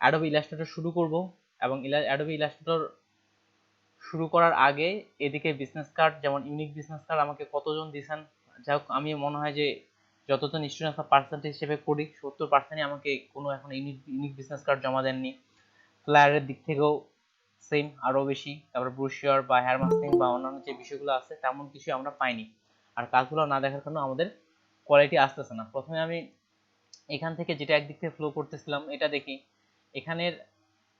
Adobe Illustrator শুরু করব, এবং অ্যাডোবি ইলাস্ট্রেটর শুরু করার আগে এদিকে বিজনেস কার্ড, যেমন ইউনিক বিজনেস কার্ড আমাকে কতজন দিয়েছেন, যাই হোক আমি মনে হয় যে যতজন স্টুডেন্ট পার্সেন্টেজ হিসেবে করি 70%ই আমাকে কোনো এখন ইউনিক বিজনেস কার্ড জমা দেননি। ফ্লায়ারের দিক থেকেও সেম, আরও বেশি। তারপর ব্রোশিওর বা হেয়ার মাস্কিং বা অন্যান্য যে বিষয়গুলো আছে তেমন কিছু আমরা পাইনি। আর কাজগুলো না দেখার কারণে আমাদের কোয়ালিটি আসতেছে না। প্রথমে আমি এখান থেকে যেটা একদিক থেকে ফ্লো করতেছিলাম এটা দেখি, এখানের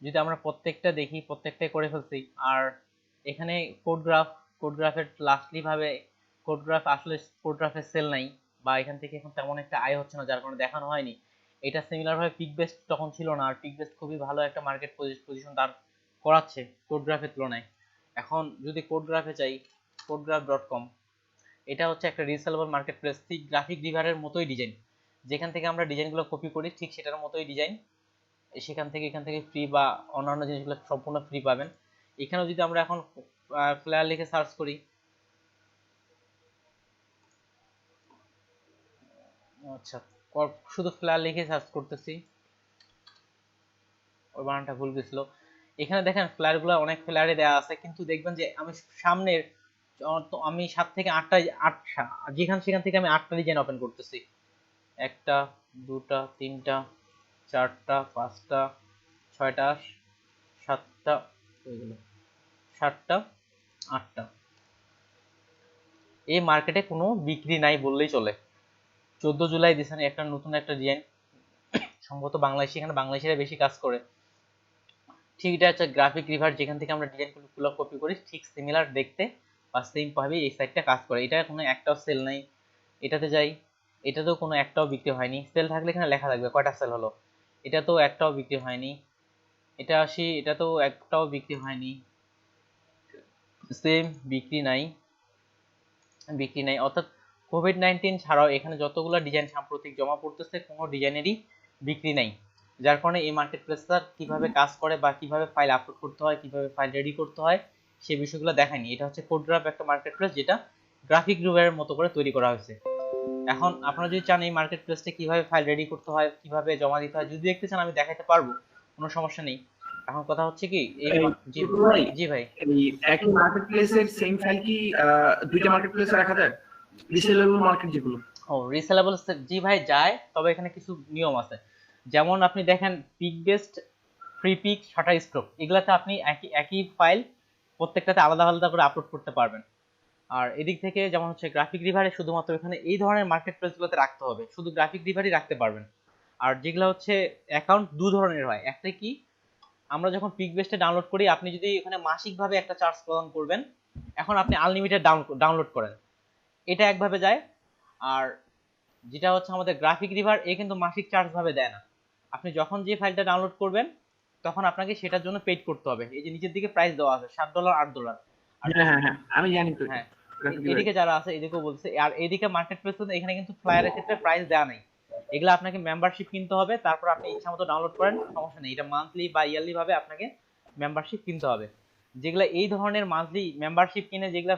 যদি আমরা প্রত্যেকটা দেখি প্রত্যেকটাই করে ফেলছি। আর এখানে কোডগ্রাফের লাস্টলি ভাবে কোডগ্রাফ আসলে কোডগ্রাফের সেল নাই, বা এখান থেকে এখন তেমন একটা আয় হচ্ছে না, যার কারণে দেখানো হয়নি। এটা সিমিলার ভাবে পিকবেস্ট তখন ছিল না, আর পিকবেস্ট খুবই ভালো একটা মার্কেট পজিশন তার করাচ্ছে কোডগ্রাফের তুলনায়। এখন যদি কোডগ্রাফে চাই, কোডগ্রাফ.com, এটা হচ্ছে একটা রিসেলেবল মার্কেট প্লেস, ঠিক গ্রাফিক রিভারের মতোই ডিজাইন, যেখান থেকে আমরা ডিজাইনগুলো কপি করি ঠিক সেটার মতোই ডিজাইন। সেখান থেকে এখান থেকে ফ্রি বা অন্যান্য জিনিসগুলো সম্পূর্ণ ফ্রি পাবেন। এখানেও যদি আমরা এখন ফ্লায়ার লিখে সার্চ করি, আচ্ছা শুধু ফ্লায়ার লিখে সার্চ করতেছি, ওই বানানটা ভুল গেছিল। এখানে দেখেন ফ্লায়ারগুলো অনেক ফ্লায়ারে দেওয়া আছে, কিন্তু দেখবেন যে আমি সামনের আমি 7 থেকে 8টা যেখান সেখান থেকে আমি 8টা ডিজাইন ওপেন করতেছি। 1টা 2টা 3টা 4টা 5টা 6টা 7টা, 7টা 8টা। এই মার্কেটে কোনো বিক্রি নাই বললেই চলে। 14 জুলাই দিয়েছেন একটা নতুন একটা ডিজাইন, সম্ভবত বাংলাদেশি, এখানে বাংলাদেশিরা বেশি কাজ করে। ঠিক এটা হচ্ছে গ্রাফিক রিভার, যেখান থেকে আমরা ডিজাইনগুলো কপি করি, ঠিক সিমিলার দেখতে বা সেম ভাবে এই সাইটটা কাজ করে। এটা কোনো একটাও সেল নাই। এটাতে যাই, এটাতেও কোনো একটাও বিক্রি হয়নি। সেল থাকলে এখানে লেখা থাকবে কয়টা সেল হলো। এটা তো একটাও বিক্রি হয়নি। এটা আসি, এটা তো একটাও বিক্রি হয়নি, সেম বিক্রি নাই। অর্থাৎ কোভিড-19 ছাড়াও এখানে যতগুলো ডিজাইন সাম্প্রতিক জমা পড়তেছে কোনো ডিজাইনেরই বিক্রি নাই। যার কারণে এই মার্কেট প্লেসটা কিভাবে কাজ করে বা কিভাবে ফাইল আপলোড করতে হয়, কিভাবে ফাইল রেডি করতে হয়, সেই বিষয়গুলো দেখায়নি। এটা হচ্ছে কোডগ্রাফ একটা মার্কেট প্লেস, যেটা গ্রাফিক রিভারের মতো করে তৈরি করা হয়েছে। এখন আপনারা যদি চান এই মার্কেট প্লেসটা কিভাবে ফাইল রেডি করতে হয়, কিভাবে জমা দিতে হয়, যদি দেখতে চান আমি দেখাতে পারবো, কোনো সমস্যা নেই। এখন কথা হচ্ছে কি এই জি ভাই, জি ভাই, এই একই মার্কেট প্লেসের সেম ফাইল কি দুইটা মার্কেট প্লেসে রাখা যায়? রিসেলেবল মার্কেট যেগুলো। ও রিসেলেবল, জি ভাই যায়, তবে এখানে কিছু নিয়ম আছে। যেমন আপনি দেখেন Pikbest, Freepik, Shutterstock, এগুলাতে আপনি একই একই ফাইল প্রত্যেকটাতে আলাদা আলাদা করে আপলোড করতে পারবেন। আর এদিক থেকে যেমন হচ্ছে গ্রাফিক রিভারে শুধুমাত্র এখানে এই ধরনের মার্কেট প্লেসগুলোতে রাখতে হবে, শুধু গ্রাফিক রিভারই রাখতে পারবেন। আর যেগুলো হচ্ছে অ্যাকাউন্ট দু ধরনের হয়, একটা কি আমরা যখন পিক বেস্টে ডাউনলোড করি, আপনি যদি এখানে মাসিকভাবে একটা চার্জ প্রদান করবেন, এখন আপনি আনলিমিটেড ডাউনলোড করেন, এটা একভাবে যায়। আর যেটা হচ্ছে আমাদের গ্রাফিক রিভার, এ কিন্তু মাসিক চার্জ ভাবে দেয় না। আপনি যখন যে ফাইলটা ডাউনলোড করবেন তখন আপনাকে সেটার জন্য পেড করতে হবে। এই যে নিচের দিকে প্রাইস দেওয়া আছে $7 $8। আর হ্যাঁ হ্যাঁ হ্যাঁ, আমি জানি তো এটা। হ্যাঁ, এদিকে যারা আছে এদিকেও বলছে। আর এদিকে মার্কেট প্লেস, এখানে কিন্তু ফ্লায়ারের ক্ষেত্রে প্রাইস দেওয়া নেই। এগুলো আপনাকে মেম্বারশিপ কিনতে হবে, তারপর আপনি ইচ্ছা মতো ডাউনলোড করেন, সমস্যা নেই। এটা মান্থলি বা ইয়ারলি ভাবে আপনাকে মেম্বারশিপ কিনতে হবে। যেগুলো এই ধরনের মান্থলি মেম্বারশিপ কিনে যেগুলো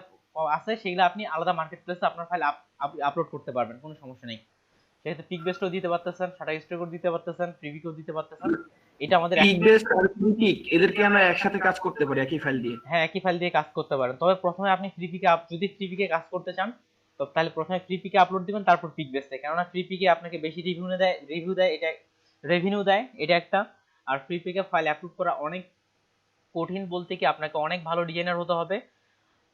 আছে, সেগুলো আপনি আলাদা মার্কেট প্লেসে আপনার ফাইল আপলোড করতে পারবেন, কোনো সমস্যা নেই। সেক্ষেত্রে পিক বেস্টও দিতে পারতেছেন, শাটার স্ট্রোকও দিতে পারতেছেন, প্রিভিকেও দিতে পারতেছেন। এটা আমাদের পিক বেস্ট আর পিক এদেরকে আমরা একসাথে কাজ করতে পারি একই ফাইল দিয়ে। হ্যাঁ, একই ফাইল দিয়ে কাজ করতে পারেন। তবে প্রথমে আপনি যদি ফ্রি পিকে কাজ করতে চান, তো তাহলে প্রথমে ফ্রি পিকে আপলোড দিবেন, তারপর পিক বেসে। কেননা ফ্রি পিকে আপনাকে বেশি রিভিউ দেয়, এটা রেভিনিউ দেয়, এটা একটা। আর ফ্রি পিকে ফাইল আপলোড করা অনেক কঠিন, বলতে কি আপনাকে অনেক ভালো ডিজাইনার হতে হবে।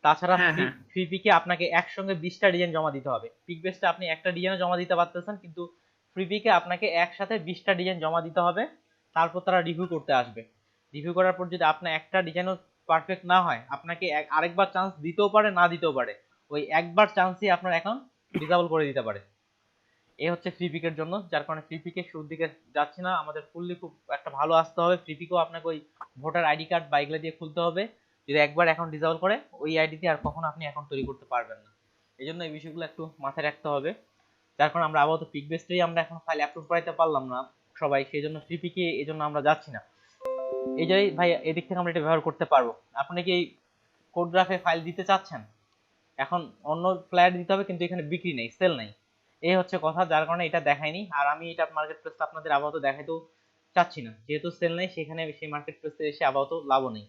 তাছাড়া হ্যাঁ হ্যাঁ, ফ্রি পিকে আপনাকে একসঙ্গে 20টা ডিজাইন জমা দিতে হবে। পিক বেসটা আপনি একটা ডিজাইনও জমা দিতে পারতেছেন, কিন্তু ফ্রি পিকে আপনাকে একসাথে 20টা ডিজাইন জমা দিতে হবে। তারপর তারা রিভিউ করতে আসবে। রিভিউ করার পর যদি আপনার একটা ডিজাইনও পারফেক্ট না হয়, আপনাকে আরেকবার চান্স দিতেও পারে, না দিতেও পারে। ওই একবার চান্সই আপনার অ্যাকাউন্ট ডিসেবল করে দিতে পারে। এই হচ্ছে ফ্রি পিকের জন্য, যার কারণে ফ্রি পিকের শুরুর দিকে যাচ্ছি না। আমাদের ফুললি খুব একটা ভালো আসতে হবে। ফ্রি পিকেও আপনাকে ওই ভোটার আইডি কার্ড বা এগুলো দিয়ে খুলতে হবে। যদি একবার অ্যাকাউন্ট ডিসেবল করে, ওই আইডি দিয়ে আর কখনো আপনি অ্যাকাউন্ট তৈরি করতে পারবেন না। এই জন্য এই বিষয়গুলো একটু মাথায় রাখতে হবে। যার কারণে আমরা আপাতত পিক বেসটাই আমরা এখন ফাইল আপলোড করাইতে পারলাম না সবাই, সেই জন্য ফ্রি পিকে এই জন্য আমরা যাচ্ছি না। এই যে ভাই, এদিক থেকে আমরা এটা ব্যবহার করতে পারবো। আপনি কি কোডগ্রাফে ফাইল দিতে চাচ্ছেন? এখন অন্য ফ্লায়ার দিতে হবে, কিন্তু এখানে বিক্রি নেই, সেল নেই, এই হচ্ছে কথা। যার কারণে এটা দেখায়নি। আর আমি এটা মার্কেট প্লেসটা আপনাদের আপাতত দেখাইতেও চাচ্ছি না, যেহেতু সেল নেই সেখানে সেই মার্কেট প্লেসে এসে আপাতত লাভও নেই।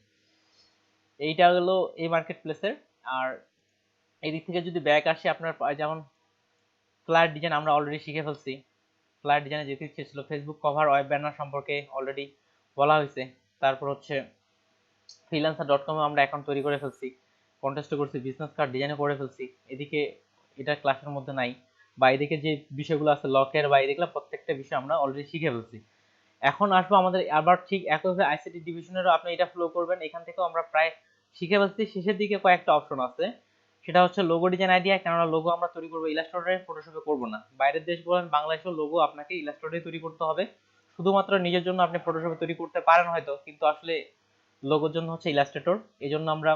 এইটা হলো এই মার্কেট প্লেসের। আর এদিক থেকে যদি ব্যাক আসে, আপনার যেমন ফ্লায়ার ডিজাইন আমরা অলরেডি শিখে ফেলছি। ফ্লায়ার ডিজাইনে যেতে ইচ্ছে ছিল, ফেসবুক কভার ওয়েব ব্যানার সম্পর্কে অলরেডি বলা হয়েছে। তারপর হচ্ছে freelancer.com এ আমরা অ্যাকাউন্ট তৈরি করে ফেলছি, কন্টেস্ট করছি, বিজনেস কার্ড ডিজাইনও করে ফেলছি। এদিকে এটা ক্লাসের মধ্যে নাই, বা এদিকে যে বিষয়গুলো আছে লকের বা এদিকে প্রত্যেকটা বিষয় আমরা অলরেডি শিখে ফেলছি। এখন আসবো আমাদের আবার ঠিক একইভাবে আইসিটি ডিভিশনেরও আপনি এটা ফলো করবেন। এখান থেকেও আমরা প্রায় শিখে ফেলছি। শেষের দিকে কয়েকটা অপশন আছে, সেটা হচ্ছে লোগো ডিজাইন আইডিয়া। কেননা লোগো আমরা তৈরি করবো ইলাস্ট্রেটরে, ফটোশপে করবো না। বাইরের দেশ বলেন বাংলাদেশেও লোগো আপনাকে ইলাস্ট্রেটরে তৈরি করতে হবে। শুধুমাত্র নিজের জন্য আপনি ফটোশপে তৈরি করতে পারেন হয়তো, কিন্তু আসলে লোগোর জন্য হচ্ছে ইলাস্ট্রেটর। এই জন্য আমরা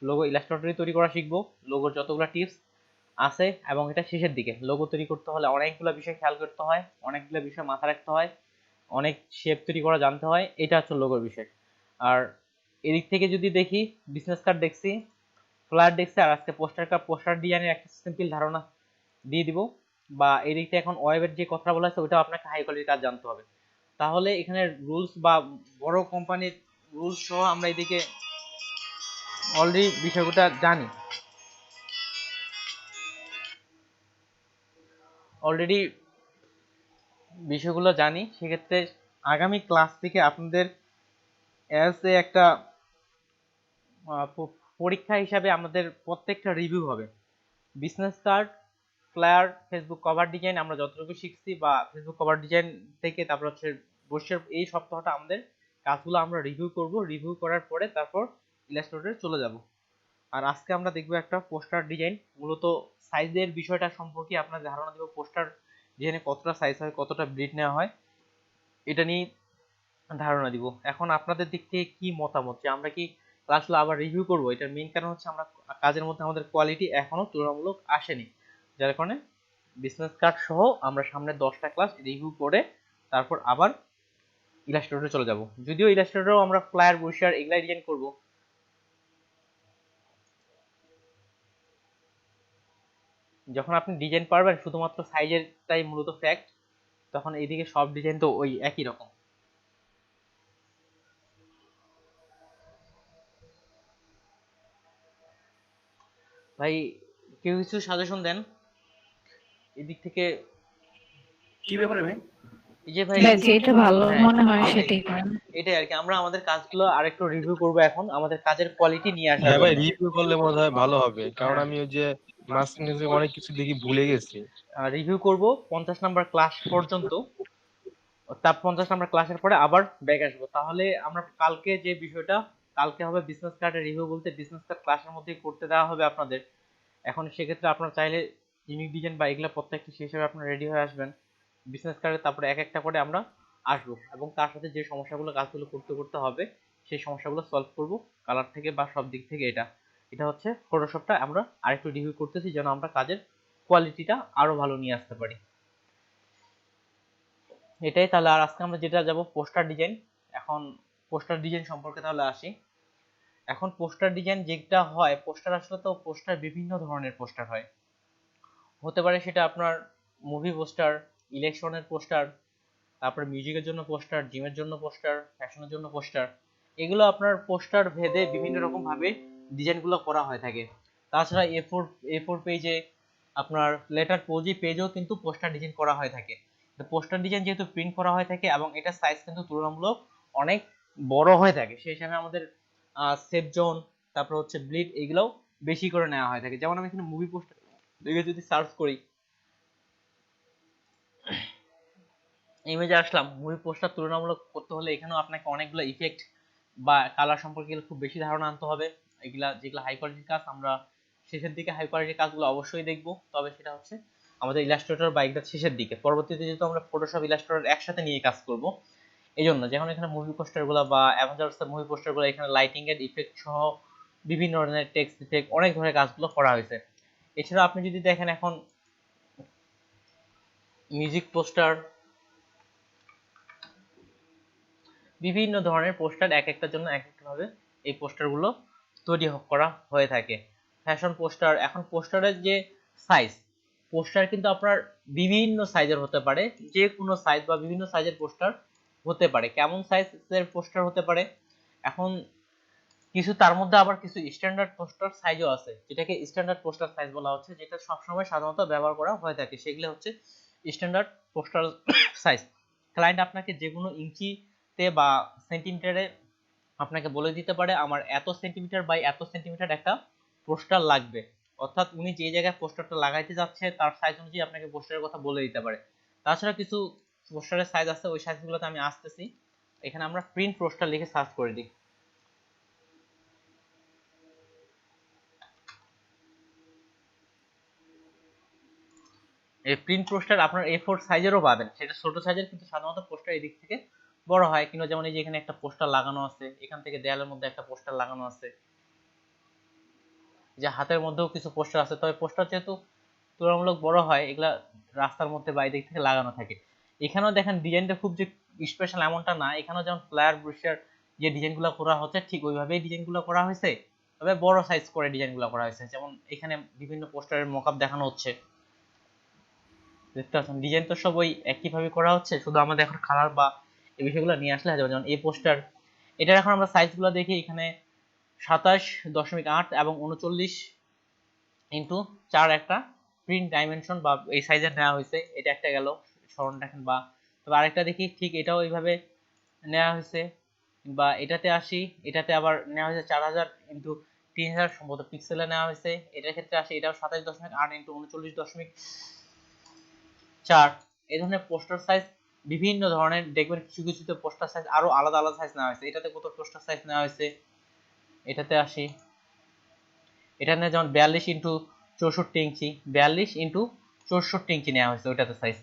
লোগো ইলাস্ট্রেটরে তৈরি করা শিখবো। লোগোর যতগুলো টিপস আছে, এবং এটা শেষের দিকে লোগো তৈরি করতে হলে অনেকগুলো বিষয় খেয়াল করতে হয়, অনেকগুলো বিষয় মাথায় রাখতে হয়, অনেক শেপ তৈরি করা জানতে হয়। এটা হচ্ছে লোগোর বিষয়। আর এদিক থেকে যদি দেখি, বিজনেস কার্ড দেখছি, ফ্লায়ার দেখছি, আর আজকে পোস্টার ডিজাইনের একটা সিম্পল ধারণা দিয়ে দিব। বা এদিক থেকে এখন ওয়েবের যে কথা বলা আছে ওইটাও আপনাকে হাই কোয়ালিটির কাজ জানতে হবে। তাহলে এখানে রুলস বা বড় কোম্পানির রুলস সহ আমরা এদিকে অলরেডি বিষয়টা জানি, অলরেডি বিষয়গুলো জানি। সেক্ষেত্রে আগামী ক্লাস থেকে আপনাদের অ্যাজ এ একটা পরীক্ষা হিসাবে আমাদের প্রত্যেকটা রিভিউ হবে। Business card, flyer, Facebook cover design আমরা যতটুকু শিখছি, বা ফেসবুক কভার ডিজাইন থেকে তারপর হচ্ছে বসের এই সপ্তাহটা আমাদের কাজগুলো আমরা রিভিউ করব। রিভিউ করার পরে তারপর ইলাস্ট্রেটরে চলে যাব। আর আজকে আমরা দেখব একটা পোস্টার ডিজাইন, মূলত সাইজের বিষয়টা সম্পর্কে আপনার ধারণা দেব। পোস্টার ডিজাইনে কতটা সাইজ হয়, কতটা ব্লিড নেওয়া হয়, এটা নিয়ে ধারণা দিব। এখন আপনাদের দিক থেকে কি মতামত, যে আমরা কি ক্লাসগুলো আবার রিভিউ করব? এটার মেইন কারণ হচ্ছে আমরা কাজের মধ্যে আমাদের কোয়ালিটি এখনো তুলনামূলক আসেনি, যার কারণে বিজনেস কার্ড সহ আমরা সামনে 10টা ক্লাস রিভিউ করে তারপর আবার ইলাস্ট্রেটরে চলে যাব। যদিও ইলাস্ট্রেটরেও আমরা ফ্লায়ার, ব্রোশার এগুলাই ডিজাইন করব। যখন আপনি ডিজাইন পারবেন, শুধুমাত্র সাইজেরটাই মূলত ফ্যাক্ট, তখন এইদিকে সব ডিজাইন তো ওই একই রকম। ভাই কেউ কিছু সাজেশন দেন এদিক থেকে। কি ব্যাপারে ভাই? এই যে ভাই, যেটা ভালো হ্যাঁ মনে হয় এটাই সেটাই করেন। এটাই আর কি। আমরা আমাদের কাজগুলো আরেকটু রিভিউ করব, এখন আমাদের কাজের কোয়ালিটি নিয়ে আসার হ্যাঁ ভাই, জন্য। রিভিউ করলে মনে হয় ভালো হবে, কারণ হ্যাঁ, আমি ওই যে মাঝখানে যে অনেক কিছু দেখি ভুলে গেছি। রিভিউ করব 50 নাম্বার ক্লাস পর্যন্ত। তার 50 নাম্বার ক্লাসের পরে আবার ব্যাক আসবো। তাহলে আমরা কালকে যে বিষয়টা, কালকে হবে বিজনেস কার্ডের রিভিউ, বলতে বিজনেস কার্ড ক্লাসের মধ্যেই করতে দেওয়া হবে আপনাদের। এখন সেক্ষেত্রে আপনারা চাইলে ইউনিক ডিজাইন বা এগুলা প্রত্যেকটা সেই হিসাবে আপনারা রেডি হয়ে আসবেন বিজনেস কার্ডে। তারপরে এক একটা করে আমরা আসবো, এবং তার সাথে যে সমস্যাগুলো কাজগুলো করতে করতে হবে সেই সমস্যাগুলো সলভ করব কালার থেকে বা সব দিক থেকে। এটা এটা হচ্ছে ফটোশপটা আমরা আরেকটু রিভিউ করতেছি, যেন আমরা কাজের কোয়ালিটিটা আরো ভালো নিয়ে আসতে পারি। এটাই তাহলে। আর আজকে আমরা যেটা যাব পোস্টার ডিজাইন। এখন পোস্টার ডিজাইন সম্পর্কে তাহলে আসি। এখন পোস্টার ডিজাইন যেটা হয়, পোস্টার আসলে তো পোস্টার বিভিন্ন ধরনের পোস্টার হয়। হতে পারে সেটা আপনার মুভি পোস্টার, ইলেকশনের পোস্টার, তারপর মিউজিকের জন্য পোস্টার, জিমের জন্য পোস্টার, ফ্যাশনের জন্য পোস্টার। এগুলো আপনার পোস্টার ভেদে বিভিন্ন রকম ভাবে ডিজাইনগুলো করা হয়ে থাকে। তাছাড়া এ ফোর পেজে, আপনার লেটার পেজেও কিন্তু পোস্টার ডিজাইন করা হয়ে থাকে। পোস্টার ডিজাইন যেহেতু প্রিন্ট করা হয়ে থাকে এবং এটা সাইজ কিন্তু তুলনামূলক অনেক বড় হয়ে থাকে, সেই হিসাবে আমাদের সেভ জোন, তারপর হচ্ছে ব্লিড, এগুলোও বেশি করে নেওয়া হয়ে থাকে। যেমন আমি এখানে মুভি পোস্টার দেখে যদি সার্চ করি, ইমেজে আসলাম, মুভি পোস্টার তুলনামূলক করতে হলে এখানেও আপনাকে অনেকগুলো ইফেক্ট বা কালার সম্পর্কে খুব বেশি ধারণা আনতে হবে। এগুলা যেগুলো হাই কোয়ালিটির কাজ, আমরা শেষের দিকে হাই কোয়ালিটির কাজগুলো অবশ্যই দেখব। তবে সেটা হচ্ছে আমাদের ইলাস্ট্রেটর বা এগুলো শেষের দিকে। পরবর্তীতে যেহেতু আমরা ফটোশপ ইলাস্ট্রেটর একসাথে নিয়ে কাজ করব, এই জন্য যেমন এখানে মুভি পোস্টারগুলো বা অ্যাভেঞ্জার্সের মুভি পোস্টারগুলো, এখানে লাইটিং এর ইফেক্ট সহ বিভিন্ন ধরনের টেক্সট ইফেক্ট অনেক ধরনের কাজগুলো করা হয়েছে। এছাড়া আপনি যদি দেখেন এখন মিউজিক পোস্টার, বিভিন্ন ধরনের পোস্টার এক একটার জন্য এক একটা ভাবে এই পোস্টারগুলো তৈরি করা হয়ে থাকে। ফ্যাশন পোস্টার, এখন পোস্টারের যে সাইজ, পোস্টার কিন্তু আপনার বিভিন্ন সাইজের হতে পারে, যে কোনো সাইজ বা বিভিন্ন সাইজের পোস্টার হতে পারে, কেমন সাইজের পোস্টার হতে পারে। এখন কিছু তার মধ্যে আবার কিছু স্ট্যান্ডার্ড পোস্টার সাইজও আছে, যেটাকে স্ট্যান্ডার্ড পোস্টার সাইজ বলা হচ্ছে, যেটা সবসময় সাধারণত ব্যবহার করা হয়ে থাকে, সেগুলো হচ্ছে স্ট্যান্ডার্ড পোস্টার সাইজ। ক্লায়েন্ট আপনাকে যে কোনো ইঞ্চিতে বা সেন্টিমিটারে আপনাকে বলে দিতে পারে আমার এত সেন্টিমিটার বাই এত সেন্টিমিটার একটা পোস্টার লাগবে, অর্থাৎ উনি যে জায়গায় পোস্টারটা লাগাইতে যাচ্ছে তার সাইজ অনুযায়ী আপনাকে পোস্টারের কথা বলে দিতে পারে। তাছাড়া কিছু পোস্টারের সাইজ আছে, ওই সাইজগুলোতে আমি আসতেছি। এখানে আমরা প্রিন্ট পোস্টার লিখে সার্চ করে দিই। এই প্রিন্ট পোস্টার আপনার A4 সাইজেরও পাবেন, সেটা ছোট সাইজের, কিন্তু সাধারণত পোস্টার এদিক থেকে বড় হয়। কিন্তু যেমন এই যে এখানে একটা পোস্টার লাগানো আছে, এখান থেকে দেয়ালের মধ্যে একটা পোস্টার লাগানো আছে, যে হাতের মধ্যেও কিছু পোস্টার আছে। তবে পোস্টার যেহেতু তুলনামূলক বড় হয়, এগুলা রাস্তার মধ্যে বা এদিক থেকে লাগানো থাকে। এখানেও দেখেন ডিজাইনটা খুব যে স্পেশাল এমনটা না, এখানেও যেমন ফ্লায়ার ব্রুশার যে ডিজাইনগুলো করা হচ্ছে ঠিক ওইভাবেই ডিজাইনগুলো করা হয়েছে, তবে বড় সাইজ করে ডিজাইনগুলো করা হয়েছে। যেমন এখানে বিভিন্ন পোস্টারের মকআপ দেখানো হচ্ছে, দেখতে পাচ্ছেন ডিজাইন তো সব ওই একইভাবে করা হচ্ছে, শুধু আমাদের এখন কালার বা এই বিষয়গুলো নিয়ে আসলে হয়ে যাবে। যেমন এই পোস্টার, এটার এখন আমরা সাইজগুলো দেখি, এখানে 27.8 এবং 39x4 একটা প্রিন্ট ডাইমেনশন বা এই সাইজের নেওয়া হয়েছে। এটা একটা গেল, স্মরণ রাখেন। বা তবে আরেকটা দেখি, ঠিক এটাও এইভাবে নেওয়া হয়েছে। বা এটাতে আসি, এটাতে আবার নেওয়া হয়েছে 4000x3000 সম্ভবত পিক্সেলে নেওয়া হয়েছে। এটার ক্ষেত্রে আসি, এটাও 27.8x39.4। এই ধরনের পোস্টার সাইজ বিভিন্ন ধরনের দেখবেন, কিছু কিছুতে পোস্টার সাইজ আরো আলাদা আলাদা সাইজ নেওয়া হয়েছে। এটাতে কত পোস্টার সাইজ নেওয়া হয়েছে, এটাতে আসি, এটা নিয়ে যেমন 42x64 ইঞ্চি, 42x64 ইঞ্চি নেওয়া হয়েছে ওইটাতে সাইজ।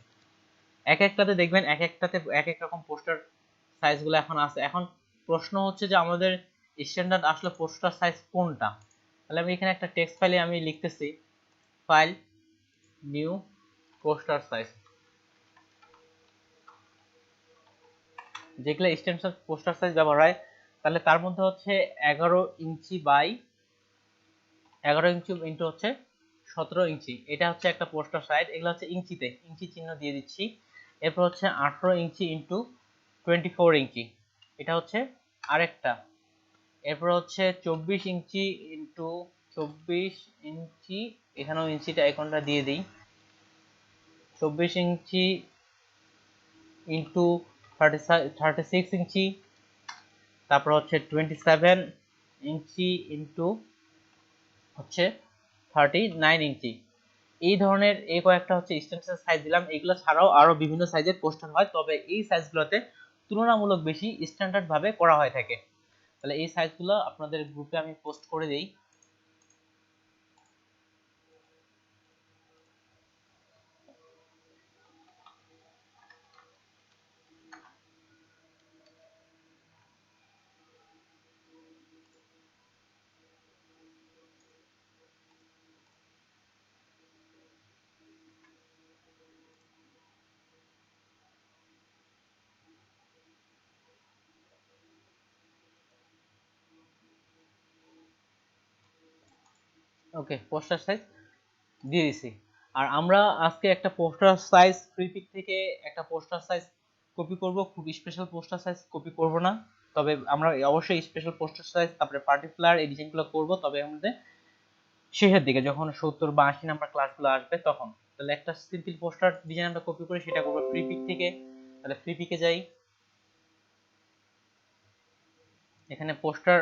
এক একটাতে দেখবেন এক একটাতে এক এক রকম পোস্টার সাইজগুলো এখন আছে। এখন প্রশ্ন হচ্ছে যে আমাদের স্ট্যান্ডার্ড আসলে পোস্টার সাইজ কোনটা। তাহলে আমি এখানে একটা টেক্সট ফাইলে আমি লিখতেছি, ফাইল নিউ পোস্টার সাইজ, যেগুলো স্ট্যান্ডার্ড পোস্টার সাইজ ব্যবহার হয়। তাহলে তার মধ্যে হচ্ছে 11 ইঞ্চি বাই 11 ইঞ্চি ইন্টু হচ্ছে 17 ইঞ্চি, এটা হচ্ছে একটা পোস্টার সাইজ। এগুলো হচ্ছে ইঞ্চিতে, ইঞ্চি চিহ্ন দিয়ে দিচ্ছি। এরপর হচ্ছে 18 ইঞ্চি ইন্টু 24 ইঞ্চি, এটা হচ্ছে আরেকটা। এরপর হচ্ছে 24 ইঞ্চি ইন্টু 24 ইঞ্চি, এখানেও ইঞ্চিটা আইকনটা দিয়ে দিই। 24 ইঞ্চি ইন্টু 36 ইঞ্চি, তারপর হচ্ছে 27 ইঞ্চি ইন্টু হচ্ছে 39 ইঞ্চি। এই ধরনের এই কয়েকটা হচ্ছে স্ট্যান্ডার্ড সাইজ দিলাম। এগুলো ছাড়াও আরো বিভিন্ন সাইজের পোস্টার হয়, তবে এই সাইজগুলোতে তুলনামূলক বেশি স্ট্যান্ডার্ড ভাবে করা হয়ে থাকে। তাহলে এই সাইজগুলো আপনাদের গ্রুপে আমি পোস্ট করে দেই। ওকে, পোস্টার সাইজ দিয়ে দিছি। আর আমরা আজকে একটা পোস্টার সাইজ ফ্রি পিক থেকে একটা পোস্টার সাইজ কপি করব, খুব স্পেশাল পোস্টার সাইজ কপি করব না। তবে আমরা অবশ্যই স্পেশাল পোস্টার সাইজ তারপরে পার্টিকুলার এই ডিজাইনগুলো করব, তবে আমাদের শেষের দিকে যখন 70 বা 80 নাম্বার ক্লাসগুলো আসবে তখন। তাহলে একটা সিম্পল পোস্টার ডিজাইন আমরা কপি করে সেটা করব ফ্রি পিক থেকে। তাহলে ফ্রি পিকে যাই, এখানে পোস্টার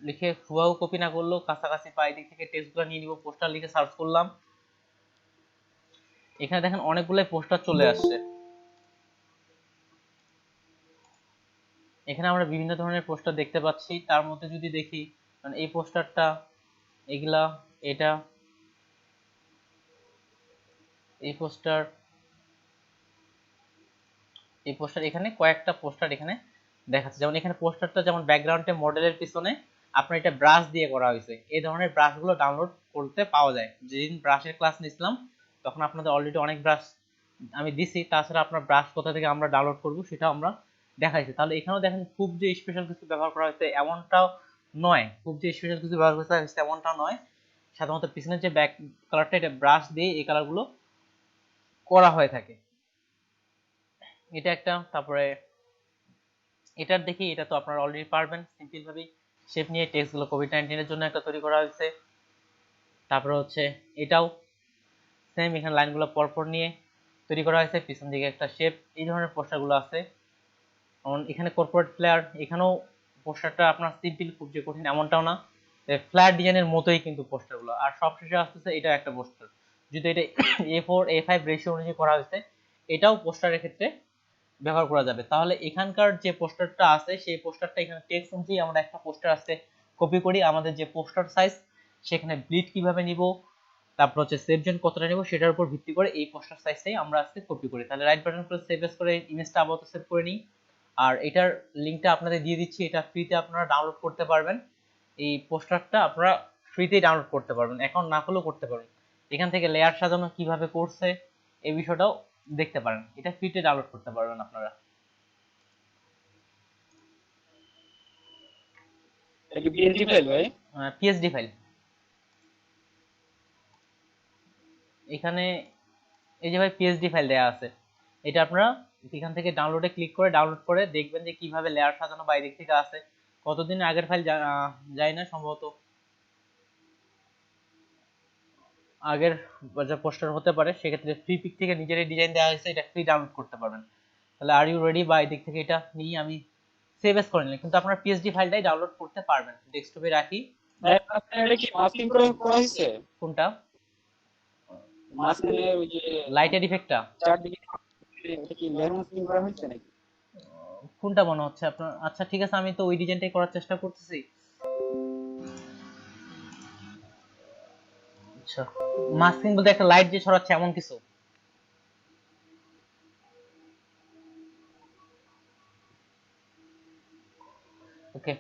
লিখে হুবাহু কপি না করলেও কাছাকাছি পাই, দিক থেকে টেক্সটগুলো নিয়ে নিব, পোস্টার লিখে সার্চ করলাম। এখানে দেখেন অনেকগুলো পোস্টার চলে আসছে। এখানে আমরা বিভিন্ন ধরনের পোস্টার দেখতে পাচ্ছি। তার মধ্যে যদি দেখি, মানে এই পোস্টারটা, এগুলা, এটা, এই পোস্টার, এই পোস্টার, এখানে কয়েকটা পোস্টার এখানে দেখাচ্ছে। যেমন এখানে পোস্টারটা যেমন ব্যাকগ্রাউন্ডে মডেলের পিছনে আপনার এটা ব্রাশ দিয়ে করা হয়েছে। এই ধরনের ব্রাশগুলো ডাউনলোড করতে পাওয়া যায়। যেদিন ব্রাশের ক্লাস নিছিলাম তখন আপনাদের অলরেডি অনেক ব্রাশ আমি দিছি। তাছাড়া আপনার ব্রাশ কোথা থেকে আমরা ডাউনলোড করব সেটাও আমরা দেখাইছি। তাহলে এখানেও দেখেন খুব যে স্পেশাল কিছু ব্যবহার করা হয়েছে এমনটাও নয়, খুব যে স্পেশাল কিছু ব্যবহার করা হয়েছে এমনটাও নয়। সাধারণত পিছনের যে ব্যাক কালারটা, এটা ব্রাশ দিয়ে এই কালারগুলো করা হয়ে থাকে। এটা একটা। তারপরে এটার দেখি এটা তো আপনারা অলরেডি পারবেন সিম্পল ভাবেই শেপ নিয়ে টেক্সটগুলো কোভিড-19 এর জন্য একটা তৈরি করা হয়েছে। তারপরে হচ্ছে এটাও সেম, এখানে লাইনগুলো পরপর নিয়ে তৈরি করা হয়েছে, পিছন দিকে একটা শেপ। এই ধরনের পোস্টারগুলো আছে। এখানে কর্পোরেট ফ্লেয়ার, এখানেও পোস্টারটা আপনার সিম্পল, খুব যে কঠিন এমনটাও না, ফ্ল্যাট ডিজাইনের মতোই কিন্তু পোস্টারগুলো। আর সবশেষে আসতেছে এটা একটা পোস্টার, যদি এটা A4:A5 রেশিও অনুযায়ী করা হয়েছে, এটাও পোস্টারের ক্ষেত্রে ব্যবহার করা যাবে। তাহলে এখানকার যে পোস্টারটা আছে সেই পোস্টারটা এখানে টেক্সট অনুযায়ী আমরা একটা পোস্টার আছে কপি করি, আমাদের যে পোস্টার সাইজ সেখানে ব্লিড কিভাবে নিব, তারপর হচ্ছে সেভ জোন কতটা নেব সেটার উপর ভিত্তি করে এই পোস্টার সাইজটাই আমরা আজকে কপি করি। তাহলে রাইট বাটন করে সেভ এস করে ইমেজটা আপাতত সেভ করে নিই। আর এটার লিঙ্কটা আপনাদের দিয়ে দিচ্ছি, এটা ফ্রিতে আপনারা ডাউনলোড করতে পারবেন। এই পোস্টারটা আপনারা ফ্রিতেই ডাউনলোড করতে পারবেন, অ্যাকাউন্ট না করলেও করতে পারবেন। এখান থেকে লেয়ার সাজানো কিভাবে করছে এই বিষয়টাও দেখতে পারেন, এটা ফ্রিতে ডাউনলোড করতে পারবেন আপনারা। এটা কি পিএনজি ফাইল ভাই? PSD file. এখানে এই যে ভাই পিএসডি ফাইল দেয়া আছে, এটা আপনারা এখান থেকে ডাউনলোডে ক্লিক করে ডাউনলোড করে দেখবেন যে কিভাবে লেয়ার সাজানো বা এদিক থেকে আছে। কতদিন আগের ফাইল যায় না, সম্ভবত আগের যা পোস্টার হতে পারে, সেক্ষেত্রে ফ্রি পিক থেকে নিজেরই ডিজাইন দেওয়া হয়েছে, এটা ফ্রি ডাউনলোড করতে পারবেন। তাহলে আর ইউ রেডি, বা এদিক থেকে এটা নিয়ে আমি সেভ এস করে নিলাম, কিন্তু আপনারা পিএসডি ফাইলটাই ডাউনলোড করতে পারবেন। ডেস্কটপে রাখি। ভাই আপনার এটা কি মাস্কিং করে করা হয়েছে? কোনটা? মাঝখানে ওই যে লাইটের ইফেক্টটা? চারদিকে এটা কি লেয়ার মাস্কিং করা হয়েছে নাকি? কোনটা মনে হচ্ছে আপনার? আচ্ছা ঠিক আছে, আমি তো ওই ডিজাইনটাই করার চেষ্টা করতেছি। আচ্ছা, মাস্কিং বলতে একটা লাইট যে ছড়াচ্ছে এমন কিছু? ওকে,